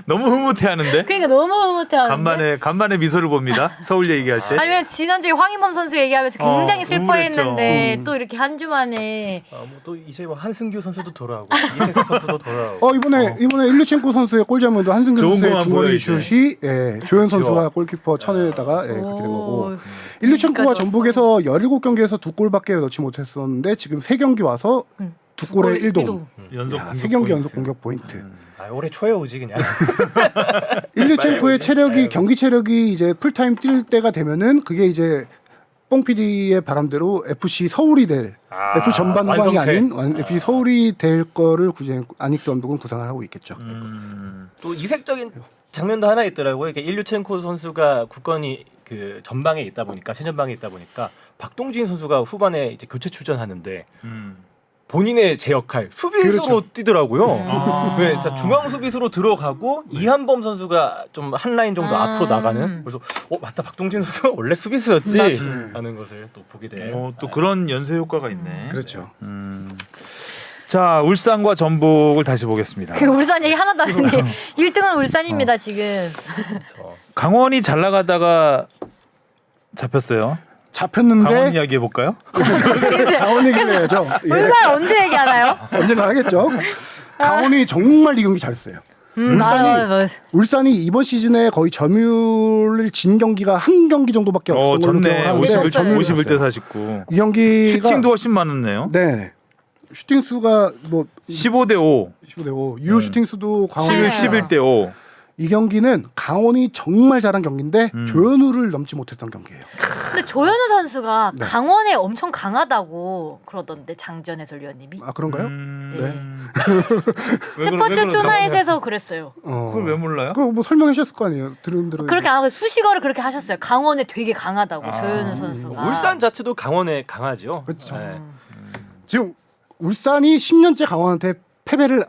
너무 흐뭇해하는데. 그러니까 너무 흐뭇해하는데. 간만에 미소를 봅니다. 서울 얘기할 때. 아니면 지난주에 황인범 선수 얘기하면서 굉장히 슬퍼했는데 우울했죠. 또 이렇게 한 주 만에 뭐또 이제 뭐 한승규 선수도 돌아오고 이혜석 선수도 돌아오고. 이번에 일류첸코 선수의 골자문도 한승규 좋은 선수의 것만 중거리 보여, 이제. 슛이 조현 선수가 골키퍼 천에다가 그렇게 된 거고. 일류첸코가 전북에서 17경기에서 2골밖에 넣지 못했었는데 지금 3경기 와서 2골에 1도움. 연속 야, 3경기 연속 공격 포인트. 올해 초에 오지 그냥. 일류첸코의 경기 체력이 이제 풀타임 뛸 때가 되면은 그게 이제 뽕 PD의 바람대로 FC 서울이 될 FC 전반 후반이 완성체. 아닌 FC 서울이 될 거를 아닉스 감독은 구상을 하고 있겠죠. 또 이색적인 장면도 하나 있더라고요. 이게 일류첸코 선수가 굳건히 그 전방에 있다 보니까 최전방에 있다 보니까 박동진 선수가 후반에 이제 교체 출전하는데 본인의 제 역할 수비수로 그렇죠. 뛰더라고요. 아. 네, 진짜 중앙 수비수로 들어가고 이한범 선수가 좀 한 라인 정도 앞으로 나가는. 그래서 맞다 박동진 선수가 원래 수비수였지 하는 것을 또 보게 돼요. 또 그런 연쇄 효과가 있네. 그렇죠. 자, 울산과 전북을 다시 보겠습니다. 그 울산 얘기 하나도 안 했는데 1등은 울산입니다 지금. 강원이 잘 나가다가 잡혔어요. 강원 잡혔는데 이야기 해볼까요? 강원 얘기를 해야죠. 예. 울산 언제 얘기하나요? 언제나 하겠죠. 강원이 정말 이 경기 잘했어요. 울산이 이번 시즌에 거의 점유율을 진 경기가 한 경기 정도밖에 없었던 걸로 졌네. 기억하는데 51대 49. 이 경기가 슈팅도 훨씬 많았네요. 네. 슈팅 수가 뭐 15대 5. 15대 5. 유효 슈팅 수도 강원이 11대 5. 이 경기는 강원이 정말 잘한 경기인데 조현우를 넘지 못했던 경기예요. 근데 조현우 선수가 네. 강원에 엄청 강하다고 그러던데 장전 해설위원님이. 아 그런가요? 네. 스포츠 투나잇에서 그랬어요. 그걸 왜 몰라요? 그거 뭐 설명해 주셨을 거 아니에요. 들은 대로. 그렇게 안 하고 수식어를 그렇게 하셨어요. 강원에 되게 강하다고 조현우 선수가. 울산 자체도 강원에 강하죠. 그렇죠. 네. 지금 울산이 10년째 강원한테 패배를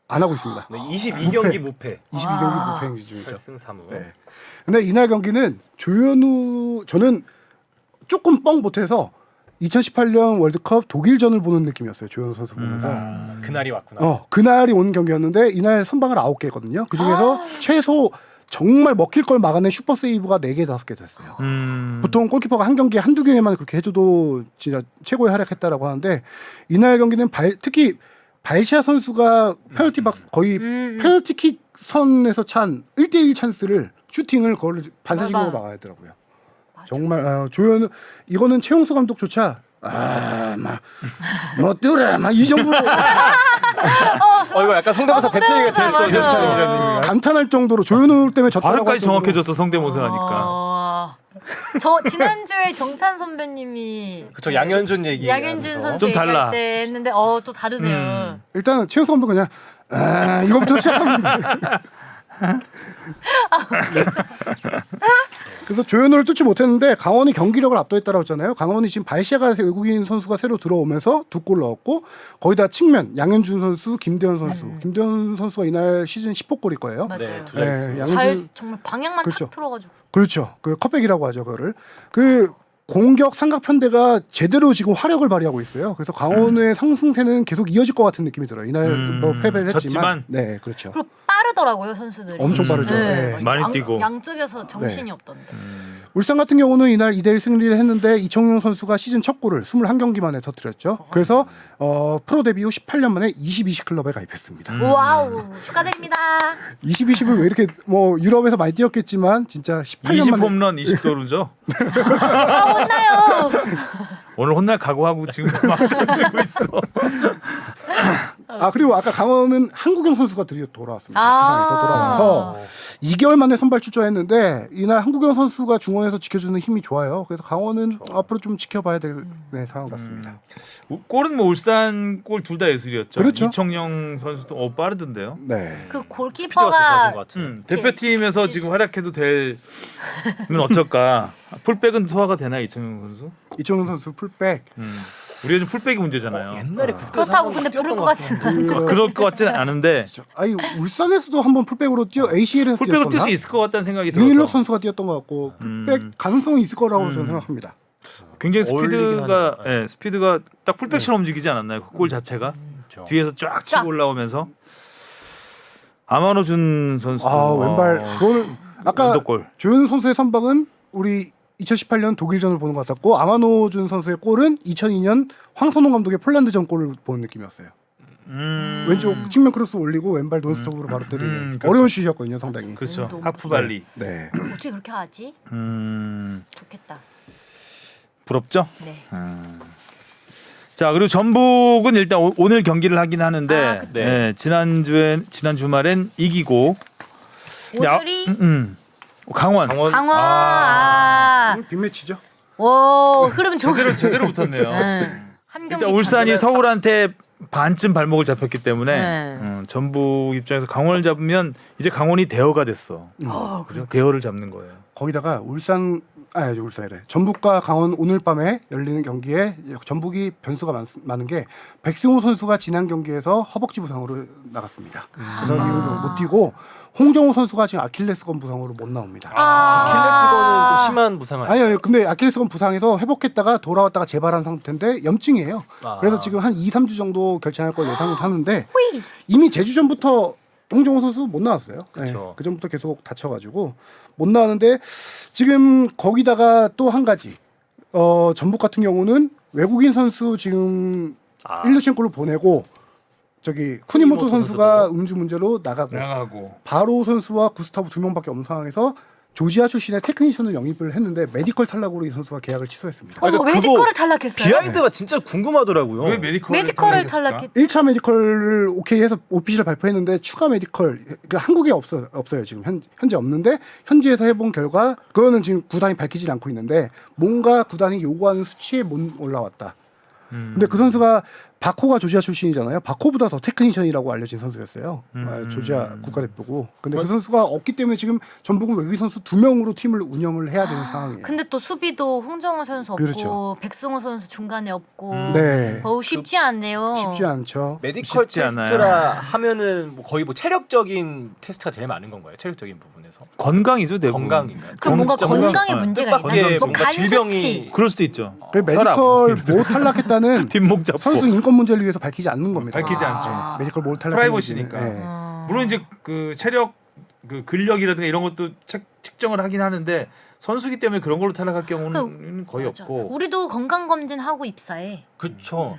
안 하고 있습니다. 네, 22경기 무패. 22경기 무패 행진 중이죠. 8승 3무. 네. 근데 이날 경기는 조현우 저는 조금 뻥 못해서 2018년 월드컵 독일전을 보는 느낌이었어요. 조현우 선수 보면서. 그날이 왔구나. 그날이 온 경기였는데 이날 선방을 9개 했거든요. 그중에서 최소 정말 먹힐 걸 막아낸 슈퍼 세이브가 4개, 5개 됐어요. 보통 골키퍼가 한 경기에 한두 개만 그렇게 해줘도 진짜 최고의 활약했다라고 하는데 이날 경기는 특히 발시아 선수가 페널티 박스 거의 페널티킥 선에서 찬 1대1 찬스를 슈팅을 그걸 반사식으로 맞아. 막아야 되더라고요. 정말 조현우 이거는 최용수 감독조차 못 뛰어라 막 이 정도로 이거 약간 성대모사 배틀이 성대모사, 됐어. 맞아. 진짜. 감탄할 정도로 조현우 때문에 졌다라고 할 발음까지 정도로 정확해졌어 성대모사 하니까. 저 지난주에 정찬 선배님이 그쵸 양현준 얘기. 양현준 선수 좀 달라. 얘기할 때 했는데 또 다르네요. 일단은 최용수 감독 그냥 이거부터 시작하면 그래서 조현우를 뚫지 못했는데 강원이 경기력을 압도했다고 했잖아요. 강원이 지금 발시아가 외국인 선수가 새로 들어오면서 2골 넣었고 거의 다 측면 양현준 선수, 김대현 선수. 김대현 선수가 이날 시즌 10호골일 거예요. 맞아요. 네, 두 네, 잘 양현준 정말 방향만 그렇죠. 탁 틀어가지고. 그렇죠. 그 컵백이라고 하죠, 그거를. 그 공격 삼각편대가 제대로 지금 화력을 발휘하고 있어요. 그래서 강원의 상승세는 계속 이어질 것 같은 느낌이 들어요. 이날 뭐 패배를 했지만, 졌지만. 네, 그렇죠. 그리고 빠르더라고요 선수들이. 엄청 빠르죠. 네. 많이 뛰고. 양쪽에서 정신이 없던데. 울산 같은 경우는 이날 2대1 승리를 했는데 이청용 선수가 시즌 첫 골을 21경기 만에 터뜨렸죠. 그래서 프로 데뷔 후 18년 만에 22시 클럽에 가입했습니다. 와우 축하드립니다. 20을 왜 이렇게 뭐 유럽에서 많이 뛰었겠지만 진짜 18년 20 만에 홈런 20도루죠. 혼나요. 오늘 혼날 각오하고 지금 막 던지고 있어. 그리고 아까 강원은 한국영 선수가 드디어 돌아왔습니다. 아. 부상에서 돌아와서 2개월 만에 선발 출전했는데 이날 한국영 선수가 중원에서 지켜주는 힘이 좋아요. 그래서 강원은 앞으로 좀 지켜봐야 될 상황 같습니다. 골은 뭐 울산 골 둘 다 예술이었죠. 그렇죠. 이청용 선수도 빠르던데요. 네. 그 스피드가 더 골키퍼가 좋아진 것 같아요. 대표팀에서 지금 활약해도 되면 어쩔까? 풀백은 소화가 되나 이청용 선수? 이청용 선수 풀백. 우리가 좀 풀백이 문제잖아요. 옛날에 국가에서 그렇다고 한번 근데 뛰었던 부를 것 것 같진 같은데. 않은데. 그럴 것 같지는 않은데 아니 울산에서도 한번 풀백으로 ACL에서 풀백으로 뛸 수 뛰었었나? 있을 것 같다는 생각이 윤일록 들어서 선수가 뛰었던 것 같고 풀백 가능성이 있을 거라고 저는 생각합니다. 굉장히 어울리긴 스피드가 하네요. 스피드가 딱 풀백처럼 움직이지 않았나요? 그 골 자체가 그렇죠. 뒤에서 쫙 치고 쫙. 올라오면서 아마노준 선수도 왼발 그거는 아까 원더골. 조현우 선수의 선방은 우리 2018년 독일전을 보는 것 같았고 아마노준 선수의 골은 2002년 황선홍 감독의 폴란드전 골을 보는 느낌이었어요. 왼쪽 측면 크로스 올리고 왼발 논스톱으로 바로 때리는 그렇죠. 어려운 슛이었거든요, 상당히. 그렇죠. 너무 하프발리. 네. 어떻게 그렇게 하지? 좋겠다. 부럽죠? 네. 자 그리고 전북은 일단 오늘 경기를 하긴 하는데 아, 그쵸. 네, 지난 주말엔 이기고 오늘이 강원. 강원. 아. 오늘 빅매치죠. 오, 흐름 좋. 제대로 붙었네요. 한 경기 일단 울산이 잘 서울한테 반쯤 발목을 잡혔기 때문에 네. 전북 입장에서 강원을 잡으면 이제 강원이 대어가 됐어. 그죠? 대어를 잡는 거예요. 거기다가 울산이래. 전북과 강원 오늘 밤에 열리는 경기에 전북이 변수가 많은 게 백승호 선수가 지난 경기에서 허벅지 부상으로 나갔습니다. 그래서 이후로 못 뛰고 홍정호 선수가 지금 아킬레스건 부상으로 못 나옵니다. 아킬레스건은 좀 심한 부상을. 아니요, 근데 아킬레스건 부상에서 회복했다가 돌아왔다가 재발한 상태인데 염증이에요. 그래서 지금 한 2, 3주 정도 결정할 걸 예상하는데 이미 제주전부터 홍정호 선수 못 나왔어요. 그쵸. 그 전부터 계속 다쳐가지고 못 나왔는데 지금 거기다가 또 한 가지 전북 같은 경우는 외국인 선수 지금 일루첸코를 보내고 저기 쿠니모토 선수가 음주 문제로 나가고 바로 선수와 구스타브 2명밖에 없는 상황에서 조지아 출신의 테크니션을 영입을 했는데 메디컬 탈락으로 이 선수가 계약을 취소했습니다. 그러니까 메디컬을 그거 탈락했어요. 비하인드가 진짜 궁금하더라고요. 왜 메디컬을 탈락했. 1차 메디컬을 오케이 해서 오피셜 발표했는데 추가 메디컬 그러니까 한국에 없어요. 지금 현재 없는데 현지에서 해본 결과 그거는 지금 구단이 밝히지 않고 있는데 뭔가 구단이 요구하는 수치에 못 올라왔다. 근데 그 선수가 바코가 조지아 출신이잖아요. 바코보다 더 테크니션이라고 알려진 선수였어요. 조지아 국가대표고. 근데 그 선수가 없기 때문에 지금 전북은 외국인 선수 2명으로 팀을 운영을 해야 되는 상황이에요. 근데 또 수비도 홍정호 선수 없고 그렇죠. 백승호 선수 중간에 없고. 네. 어우 쉽지 않네요. 쉽지 않죠. 메디컬 쉽지 않아요. 테스트라 하면은 뭐 거의 뭐 체력적인 테스트가 제일 많은 건가요? 체력적인 부분에서. 건강이죠, 대부분. 건강인가요? 그럼 뭔가 진짜 건강에 문제가 뜻밖의 있나? 뭐 뭔가 질병이 간수치. 그럴 수도 있죠. 그 메디컬 못 탈락했다는 뒷목 잡고. 선수 인권 문제를 위해서 밝히지 않는 겁니다. 밝히지 않죠. 메디컬 못 탈락. 프라이버시니까. 네. 물론 이제 그 체력, 그 근력이라든가 이런 것도 측정을 하긴 하는데 선수기 때문에 그런 걸로 탈락할 경우는 거의 맞아. 없고. 우리도 건강 검진 하고 입사해. 그렇죠.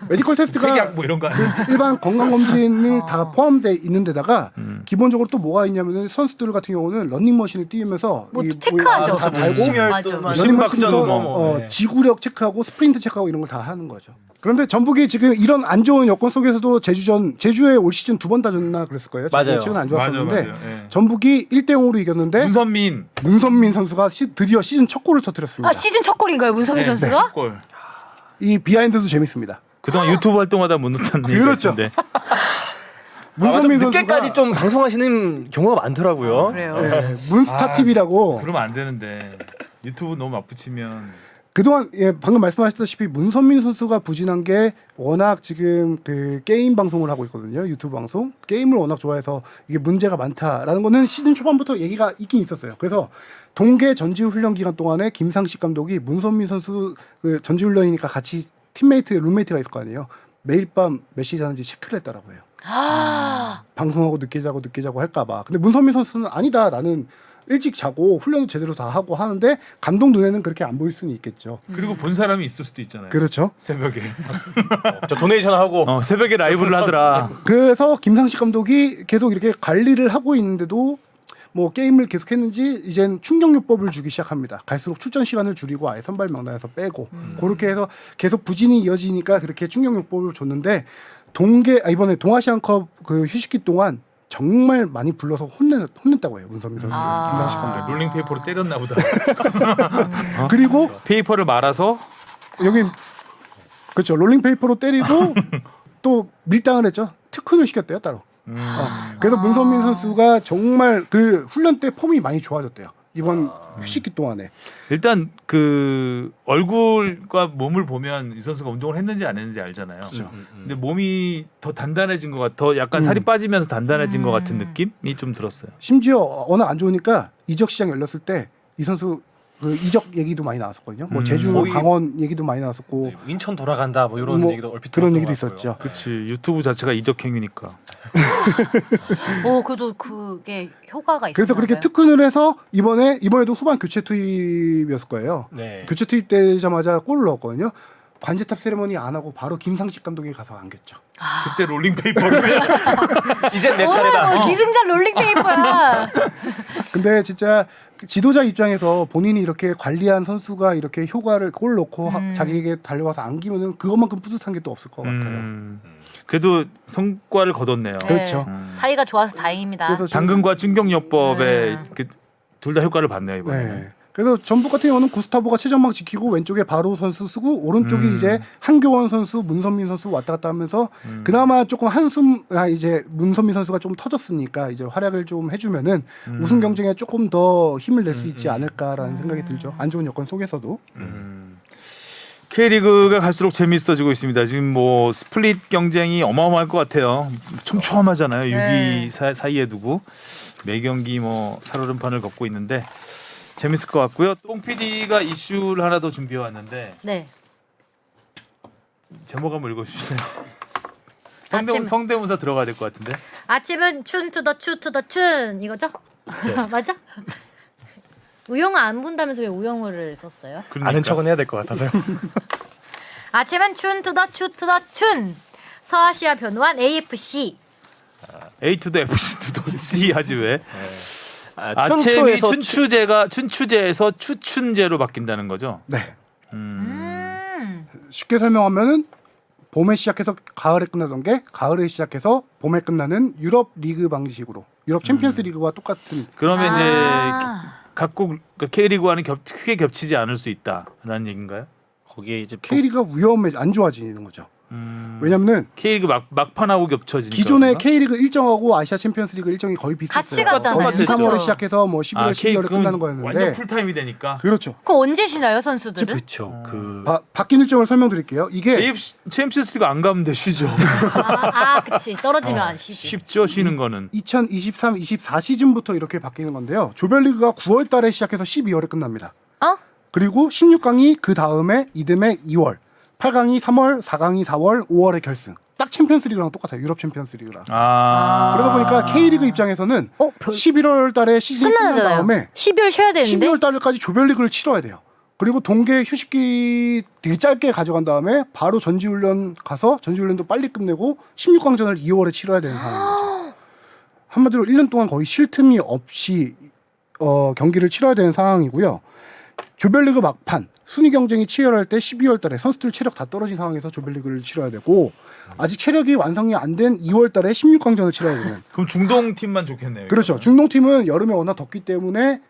메디컬 테스트가 색약 뭐 이런 거. 일반 건강 검진을 다 포함돼 있는 데다가 기본적으로 또 뭐가 있냐면은 선수들 같은 경우는 러닝머신을 뛰면서 뭐 이 체크하죠. 다 달고 맞아. 심박수 뭐. 네. 지구력 체크하고 스프린트 체크하고 이런 걸 다 하는 거죠. 그런데 전북이 지금 이런 안 좋은 여건 속에서도 제주에 올 시즌 2번 다 졌나 그랬을 거예요. 맞아요. 최근 안 좋았었는데 맞아. 예. 전북이 1대0으로 이겼는데 문선민 선수가 드디어 시즌 첫 골을 터뜨렸습니다. 아 시즌 첫 골인가요, 문선민 선수가? 골. 이 비하인드도 재밌습니다. 그동안 유튜브 활동하다 못 넣었다는 얘기 그렇죠. 같은데. 문선민 선수가 늦게까지 좀 방송하시는 경우가 많더라고요. 그래요. 네, 문스타 TV라고 그러면 안 되는데 유튜브 너무 맞붙이면 그동안 방금 말씀하셨다시피 문선민 선수가 부진한 게 워낙 지금 그 게임 방송을 하고 있거든요. 유튜브 방송. 게임을 워낙 좋아해서 이게 문제가 많다라는 거는 시즌 초반부터 얘기가 있긴 있었어요. 그래서 동계 전지훈련 기간 동안에 김상식 감독이 문선민 선수 그 전지훈련이니까 같이 팀메이트, 룸메이트가 있을 거 아니에요. 매일 밤 몇 시에 자는지 체크를 했더라고요. 방송하고 늦게 자고 할까 봐. 근데 문선민 선수는 아니다. 나는 일찍 자고 훈련도 제대로 다 하고 하는데 감독 눈에는 그렇게 안 보일 수는 있겠죠. 그리고 본 사람이 있을 수도 있잖아요. 그렇죠. 새벽에. 저 도네이션 하고 새벽에 라이브를 하더라. 그래서 김상식 감독이 계속 이렇게 관리를 하고 있는데도 뭐 게임을 계속했는지 이젠 충격요법을 주기 시작합니다. 갈수록 출전 시간을 줄이고 아예 선발 명단에서 빼고 그렇게 해서 계속 부진이 이어지니까 그렇게 충격요법을 줬는데 이번에 동아시안컵 그 휴식기 동안 정말 많이 불러서 혼냈다고 해요. 문선민 선수, 김상식 감독. 롤링페이퍼로 때렸나 보다. 그리고 페이퍼를 말아서 여기 그렇죠. 롤링페이퍼로 때리고 또 밀당을 했죠. 특훈을 시켰대요 따로. 그래서 문선민 선수가 정말 그 훈련 때 폼이 많이 좋아졌대요. 이번 휴식기 동안에. 일단 그 얼굴과 몸을 보면 이 선수가 운동을 했는지 안 했는지 알잖아요. 근데 몸이 더 단단해진 것 같아. 더 약간 살이 빠지면서 단단해진 것 같은 느낌이 좀 들었어요. 심지어 워낙 안 좋으니까 이적 시장 열렸을 때 이 선수 그 이적 얘기도 많이 나왔었거든요. 뭐 제주, 거의- 강원 얘기도 많이 나왔었고 네, 인천 돌아간다 뭐 이런 뭐 얘기도 얼핏 그런 들었던 얘기도 것 같고요. 있었죠. 그렇지 유튜브 자체가 이적 행위니까. 그래도 그게 효과가 있어요. 그래서 그렇게 특훈을 해서 이번에도 후반 교체 투입이었을 거예요. 네. 교체 투입되자마자 골을 넣었거든요. 관제탑 세레머니 안 하고 바로 김상식 감독이 가서 안겼죠. 그때 롤링페이퍼를 이젠 내 오늘 차례다. 뭐 기승전 롤링페이퍼야. 근데 진짜 그 지도자 입장에서 본인이 이렇게 관리한 선수가 이렇게 효과를 골 넣고 자기에게 달려와서 안기면은 그것만큼 뿌듯한 게 또 없을 것 같아요. 그래도 성과를 거뒀네요. 그렇죠. 사이가 좋아서 다행입니다. 그래서 좀- 당근과 충격요법에 둘 다 효과를 봤네요 이번에. 네. 그래서 전북 같은 경우는 구스타보가 최전방 지키고 왼쪽에 바로 선수 쓰고 오른쪽이 이제 한교원 선수, 문선민 선수 왔다 갔다 하면서 그나마 조금 한숨 이제 문선민 선수가 좀 터졌으니까 이제 활약을 좀 해주면은 우승 경쟁에 조금 더 힘을 낼 수 있지 않을까라는 생각이 들죠. 안 좋은 여건 속에서도. K리그가 갈수록 재미있어지고 있습니다. 지금 뭐 스플릿 경쟁이 어마어마할 것 같아요. 촘촘하잖아요. 6위 사이에 두고 매 경기 뭐 살얼음판을 걷고 있는데 재밌을 것 같고요. 뽕 PD가 이슈를 하나 더 준비해 왔는데 네. 제목 한번 읽어주시네요. 아침- 성대모사 들어가야 될 것 같은데. 아침은 춘 투더 추 투더 춘 이거죠? 네. 맞아? 우영우 안 본다면서 왜 우영우를 썼어요? 그러니까. 아는 척은 해야 될 것 같아서요. 아침은 춘 투더 추 투더 춘. 서아시아 변호한 AFC. A to the FC to the C 하지 왜? 아, 아침이 춘추에서 춘추제에서 추춘제로 바뀐다는 거죠. 네. 쉽게 설명하면은 봄에 시작해서 가을에 끝나던 게 가을에 시작해서 봄에 끝나는 유럽 리그 방식으로 유럽 챔피언스 리그와 똑같은 그러면 아. 이제 각국 K리그와는 크게 겹치지 않을 수 있다라는 얘기인가요? 거기에 이제 K리그가 위험해 안 좋아지는 거죠. 왜냐면은 K리그 막판하고 겹쳐지니까. 기존의 그런가? K리그 일정하고 아시아 챔피언스 리그 일정이 거의 비슷했어요. 같이 갔잖아요. 거의 2, 3월에 그렇죠. 시작해서 뭐 11월, 12월에 끝나는 거였는데 완전 풀타임이 되니까. 그렇죠. 그거 언제 쉬나요 선수들은? 그렇죠. 그 바뀐 일정을 설명드릴게요. 이게 AFC 챔피언스 리그 안 가면 돼 쉬죠. 그치 떨어지면 안 쉬지. 쉽죠 쉬는 거는. 2023-24 시즌부터 이렇게 바뀌는 건데요. 조별리그가 9월 달에 시작해서 12월에 끝납니다. 어? 그리고 16강이 그 다음에 이듬해 2월, 8강이 3월, 4강이 4월, 5월에 결승. 딱 챔피언스 리그랑 똑같아요. 유럽 챔피언스 리그랑. 그러다 보니까 K리그 입장에서는 11월 달에 시즌 끝난 끝나잖아요. 다음에 12월 쉬어야 되는데. 12월 달까지 조별리그를 치러야 돼요. 그리고 동계 휴식기 되게 짧게 가져간 다음에 바로 전지훈련 가서 전지훈련도 빨리 끝내고 16강전을 2월에 치러야 되는 상황인 거죠. 한마디로 1년 동안 거의 쉴 틈이 없이 경기를 치러야 되는 상황이고요. 조별리그 막판 순위 경쟁이 치열할 때 12월 달에 선수들 체력 다 떨어진 상황에서 조별리그를 치러야 되고 아직 체력이 완성이 안 된 2월 달에 16강전을 치러야 되는. 그럼 중동 팀만 좋겠네요. 그렇죠. 중동 팀은 여름에 워낙 덥기 때문에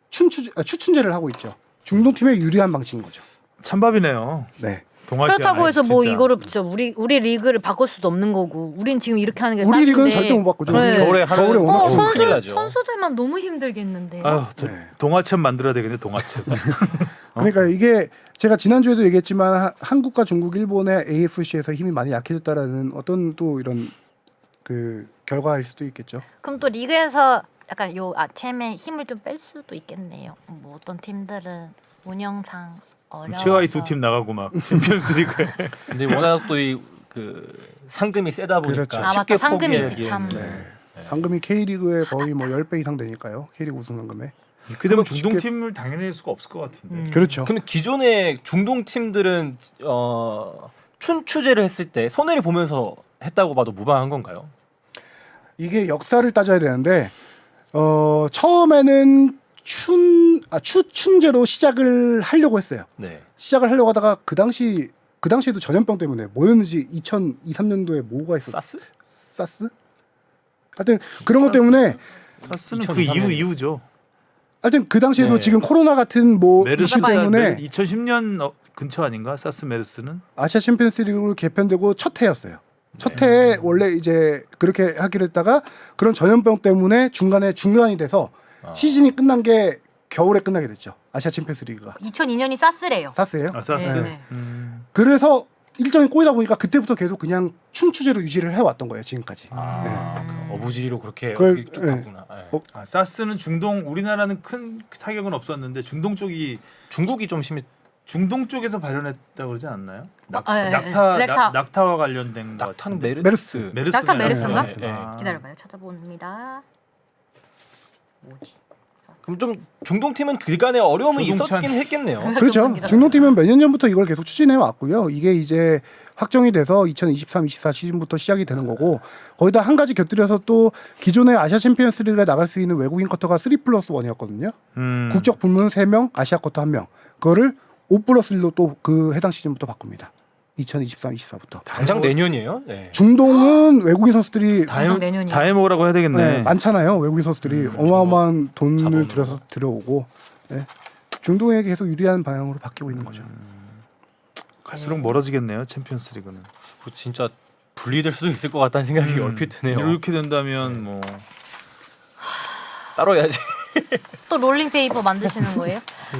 추춘제를 하고 있죠. 중동 팀에 유리한 방식인 거죠. 찬밥이네요. 네. 동아시아. 그렇다고 해서 뭐 진짜. 이거를 진짜 우리 리그를 바꿀 수도 없는 거고. 우린 지금 이렇게 하는 게 우리 리그는 딱인데. 절대 못 바꾸죠. 네. 겨울에 하는 워낙 어, 더우니까. 큰일 나죠. 선수들만 너무 힘들겠는데. 아유, 네. 동화책 만들어야 되겠네 동화책. 그러니까 이게 제가 지난주에도 얘기했지만 한국과 중국, 일본의 AFC에서 힘이 많이 약해졌다라는 어떤 또 이런 그 결과일 수도 있겠죠. 그럼 또 리그에서 약간 요 아침에 힘을 좀 뺄 수도 있겠네요. 뭐 어떤 팀들은 운영상 어려워서. 최하위 두 팀 나가고 막 챔피언스 리그에. 근데 워낙 또 이 그 상금이 세다 보니까 그렇죠. 아, 쉽게 맞다. 상금이지, 포기하기에는 참. 네. 상금이 K리그의 거의 뭐 10배 이상 되니까요. K리그 우승 상금에. 그다음 중동 팀을 당연히 할 수가 없을 것 같은데. 그렇죠. 그럼 기존의 중동 팀들은 춘추제를 했을 때 손해를 보면서 했다고 봐도 무방한 건가요? 이게 역사를 따져야 되는데 처음에는 추춘제로 시작을 하려고 했어요. 네. 시작을 하려고 하다가 그 당시에도 전염병 때문에 뭐였는지 2002, 3년도에 뭐가 있었어? 사스? 하여튼 그런 것 때문에 사스는 2003 그 이후 년에. 이후죠. 하여튼 그 당시에도 네. 지금 코로나 같은 뭐 메르스 이슈 때문에 2010년 근처 아닌가? 사스 메르스는? 아시아 챔피언스 리그로 개편되고 첫 해였어요. 첫 해에 원래 이제 그렇게 하기로 했다가 그런 전염병 때문에 중간이 돼서 시즌이 끝난 게 겨울에 끝나게 됐죠. 아시아 챔피언스 리그가. 2002년이 사스래요. 사스예요. 아 사스. 네. 그래서 일정이 꼬이다 보니까 그때부터 계속 그냥 춘추제로 유지를 해왔던 거예요. 지금까지. 그 어부지리로 그렇게 그걸- 쭉 네. 갔구나. 네. 사스는 중동 우리나라는 큰 타격은 없었는데 중동 쪽이 중국이 좀 심해. 중동 쪽에서 발현했다고 그러지 않나요? 예, 낙타, 예. 낙타와 관련된 것 낙타는 같은데. 메르스. 낙타 메르스인가? 네, 네. 기다려봐요. 찾아봅니다. 그럼 좀 중동 팀은 그간에 어려움이 조동찬. 있었긴 했겠네요. 그렇죠. 중동팀은 몇 년 전부터 이걸 계속 추진해 왔고요. 이게 이제 확정이 돼서 2023-24 시즌부터 시작이 되는 거고 거기다 한 가지 곁들여서 또 기존의 아시아 챔피언스리그에 나갈 수 있는 외국인 쿼터가 3+1이었거든요. 국적 불문 3명, 아시아 쿼터 1명. 그거를 5+1로 또 그 해당 시즌부터 바꿉니다. 2023-24부터. 당장 내년이에요. 네. 중동은 외국인 선수들이 중동 내년이야. 다 해먹으라고 해야 되겠네. 네, 많잖아요. 외국인 선수들이 어마어마한 돈을 자본으로. 들여서 들여오고 네. 중동에 계속 유리한 방향으로 바뀌고 있는 거죠. 갈수록 멀어지겠네요. 챔피언스리그는. 그거 진짜 분리될 수도 있을 것 같다는 생각이 얼핏 드네요. 이렇게 된다면 뭐 따로 해야지. 또 롤링 페이퍼 만드시는 거예요?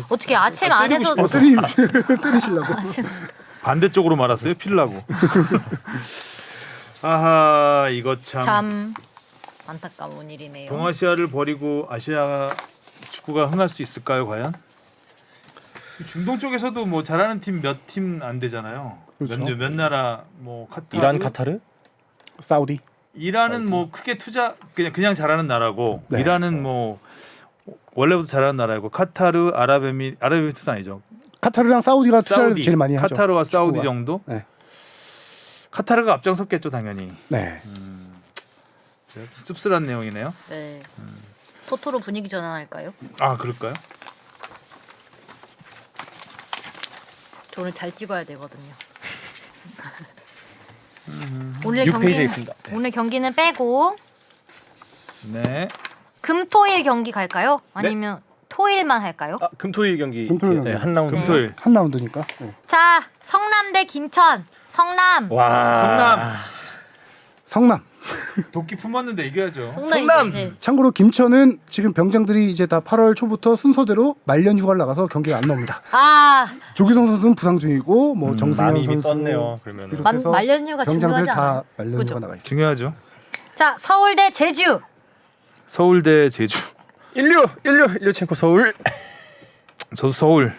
어떻게 아침 안에서 때리시려고. 반대쪽으로 말았어요. 필라고. 아하 이거 참 안타까운 일이네요. 동아시아를 버리고 아시아 축구가 흥할 수 있을까요, 과연? 중동 쪽에서도 뭐 잘하는 팀 몇 팀 안 되잖아요. 그렇죠. 몇 나라 뭐 카타르, 이란, 카타르? 사우디. 이란은 뭐 크게 투자 그냥 잘하는 나라고 네. 이란은 뭐 원래부터 잘하는 나라고 카타르, 아랍에미리트는 아니죠. 카타르랑 사우디가 투자를 사우디, 제일 많이 하죠. 카타르와 사우디 축구가. 정도? 네. 카타르가 앞장섰겠죠, 당연히. 네. 씁쓸한 내용이네요. 네. 토토로 분위기 전환할까요? 아, 그럴까요? 저 오늘 잘 찍어야 되거든요. 오늘 6페이지에 경기는 있습니다. 오늘 경기는 빼고 네. 금토일 경기 갈까요? 아니면 토일만 할까요? 아, 금토일 경기. 금토일 경기. 네, 한 라운드. 네. 금토일. 한 라운드니까. 네. 자, 성남 대 김천. 성남. 와. 성남. 성남. 도끼 품었는데 이겨야죠. 성남! 이제 참고로 김천은 지금 병장들이 이제 다 8월 초부터 순서대로 말년 휴가를 나가서 경기가 안 나옵니다. 아, 조규성 선수는 부상 중이고 뭐 정승현 많이 이미 선수 떴네요. 그러면 비롯해서 말년휴가 병장들 중요하지 않아요? 다 말년 그죠? 휴가 나가 있어요. 중요하죠. 자, 서울대 제주. 서울대 제주. 일류첸코 서울. 저도 서울.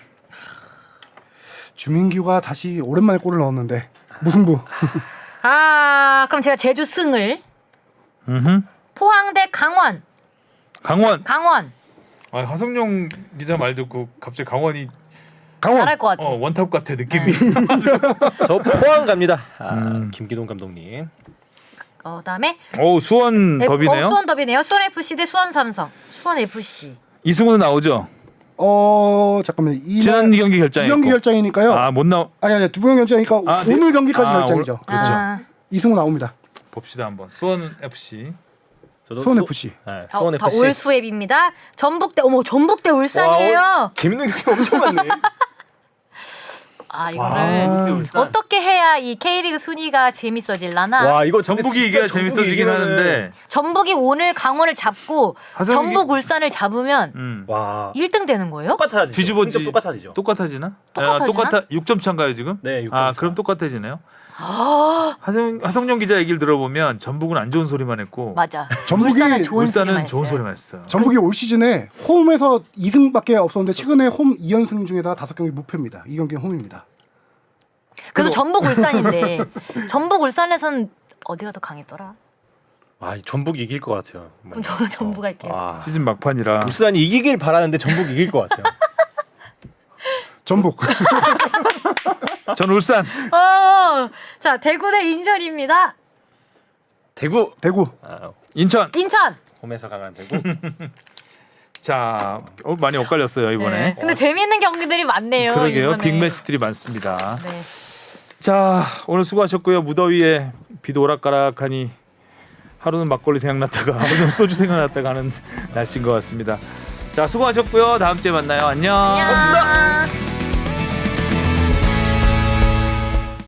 주민규가 다시 오랜만에 골을 넣었는데 무승부. 아, 그럼 제가 제주 승을. 포항 대 강원. 강원. 강원. 아, 하성룡 기자 말 듣고 갑자기 강원이 강원. 잘할 것 같아. 원탑 같아 느낌이. 저 포항 갑니다. 김기동 감독님. 그다음에 오, 수원 더비네요. 수원 더비네요. 수원 FC 대 수원 삼성. 수원 FC. 이승우는 나오죠. 잠깐만 지난 경기 두 결장이고. 경기 결장이니까요. 아, 못 나오. 아니 두 경기 결장이니까 아, 네. 오늘 경기까지 아, 결장이죠. 그렇죠. 아, 이승우 나옵니다. 봅시다 한번. 수원 FC. 저도 수원 FC. 네, 다 수원 FC. 올수앱입니다. 전북대 전북대 울산이에요. 와, 재밌는 경기 엄청 많네. 아, 이거를 어떻게 해야 이 K리그 순위가 재밌어질라나? 와, 이거 전북이 이겨야 재밌어지긴 하는데. 전북이 오늘 강원을 잡고 하성이- 전북 울산을 잡으면 와. 1등 되는 거예요? 똑같아지죠. 뒤집어지. 성적 똑같아지죠. 똑같아지나? 똑같아지나? 똑같아. 6점 차인가요 지금? 네, 6점 아, 차. 그럼 똑같아지네요. 하성룡 기자 얘기를 들어보면 전북은 안 좋은 소리만 했고 맞아. 전북이 울산은 좋은 소리만 울산은 좋은 했어요. 소리만 했어요. 전북이 올 시즌에 홈에서 2승밖에 없었는데 최근에 홈 2연승 중에다가 5경기 무패입니다. 이 경기는 홈입니다. 그래도 전북 울산인데 전북 울산에선 어디가 더 강했더라? 아, 전북 이길 것 같아요. 그럼 저는 전북 할게요. 아, 시즌 막판이라. 울산이 이기길 바라는데 전북 이길 것 같아요. 전북. 전 울산. 자, 대구 대 인천입니다. 대구. 대구. 아, 인천. 인천. 홈에서 강한 대구. 자, 많이 엇갈렸어요 이번에. 네. 근데 재밌는 경기들이 많네요. 그러게요. 이번에. 빅매치들이 많습니다. 네. 자, 오늘 수고하셨고요. 무더위에 비도 오락가락하니 하루는 막걸리 생각났다가 하루는 소주 생각났다가 하는 날씨인 것 같습니다. 자, 수고하셨고요. 다음 주에 만나요. 안녕. 안녕.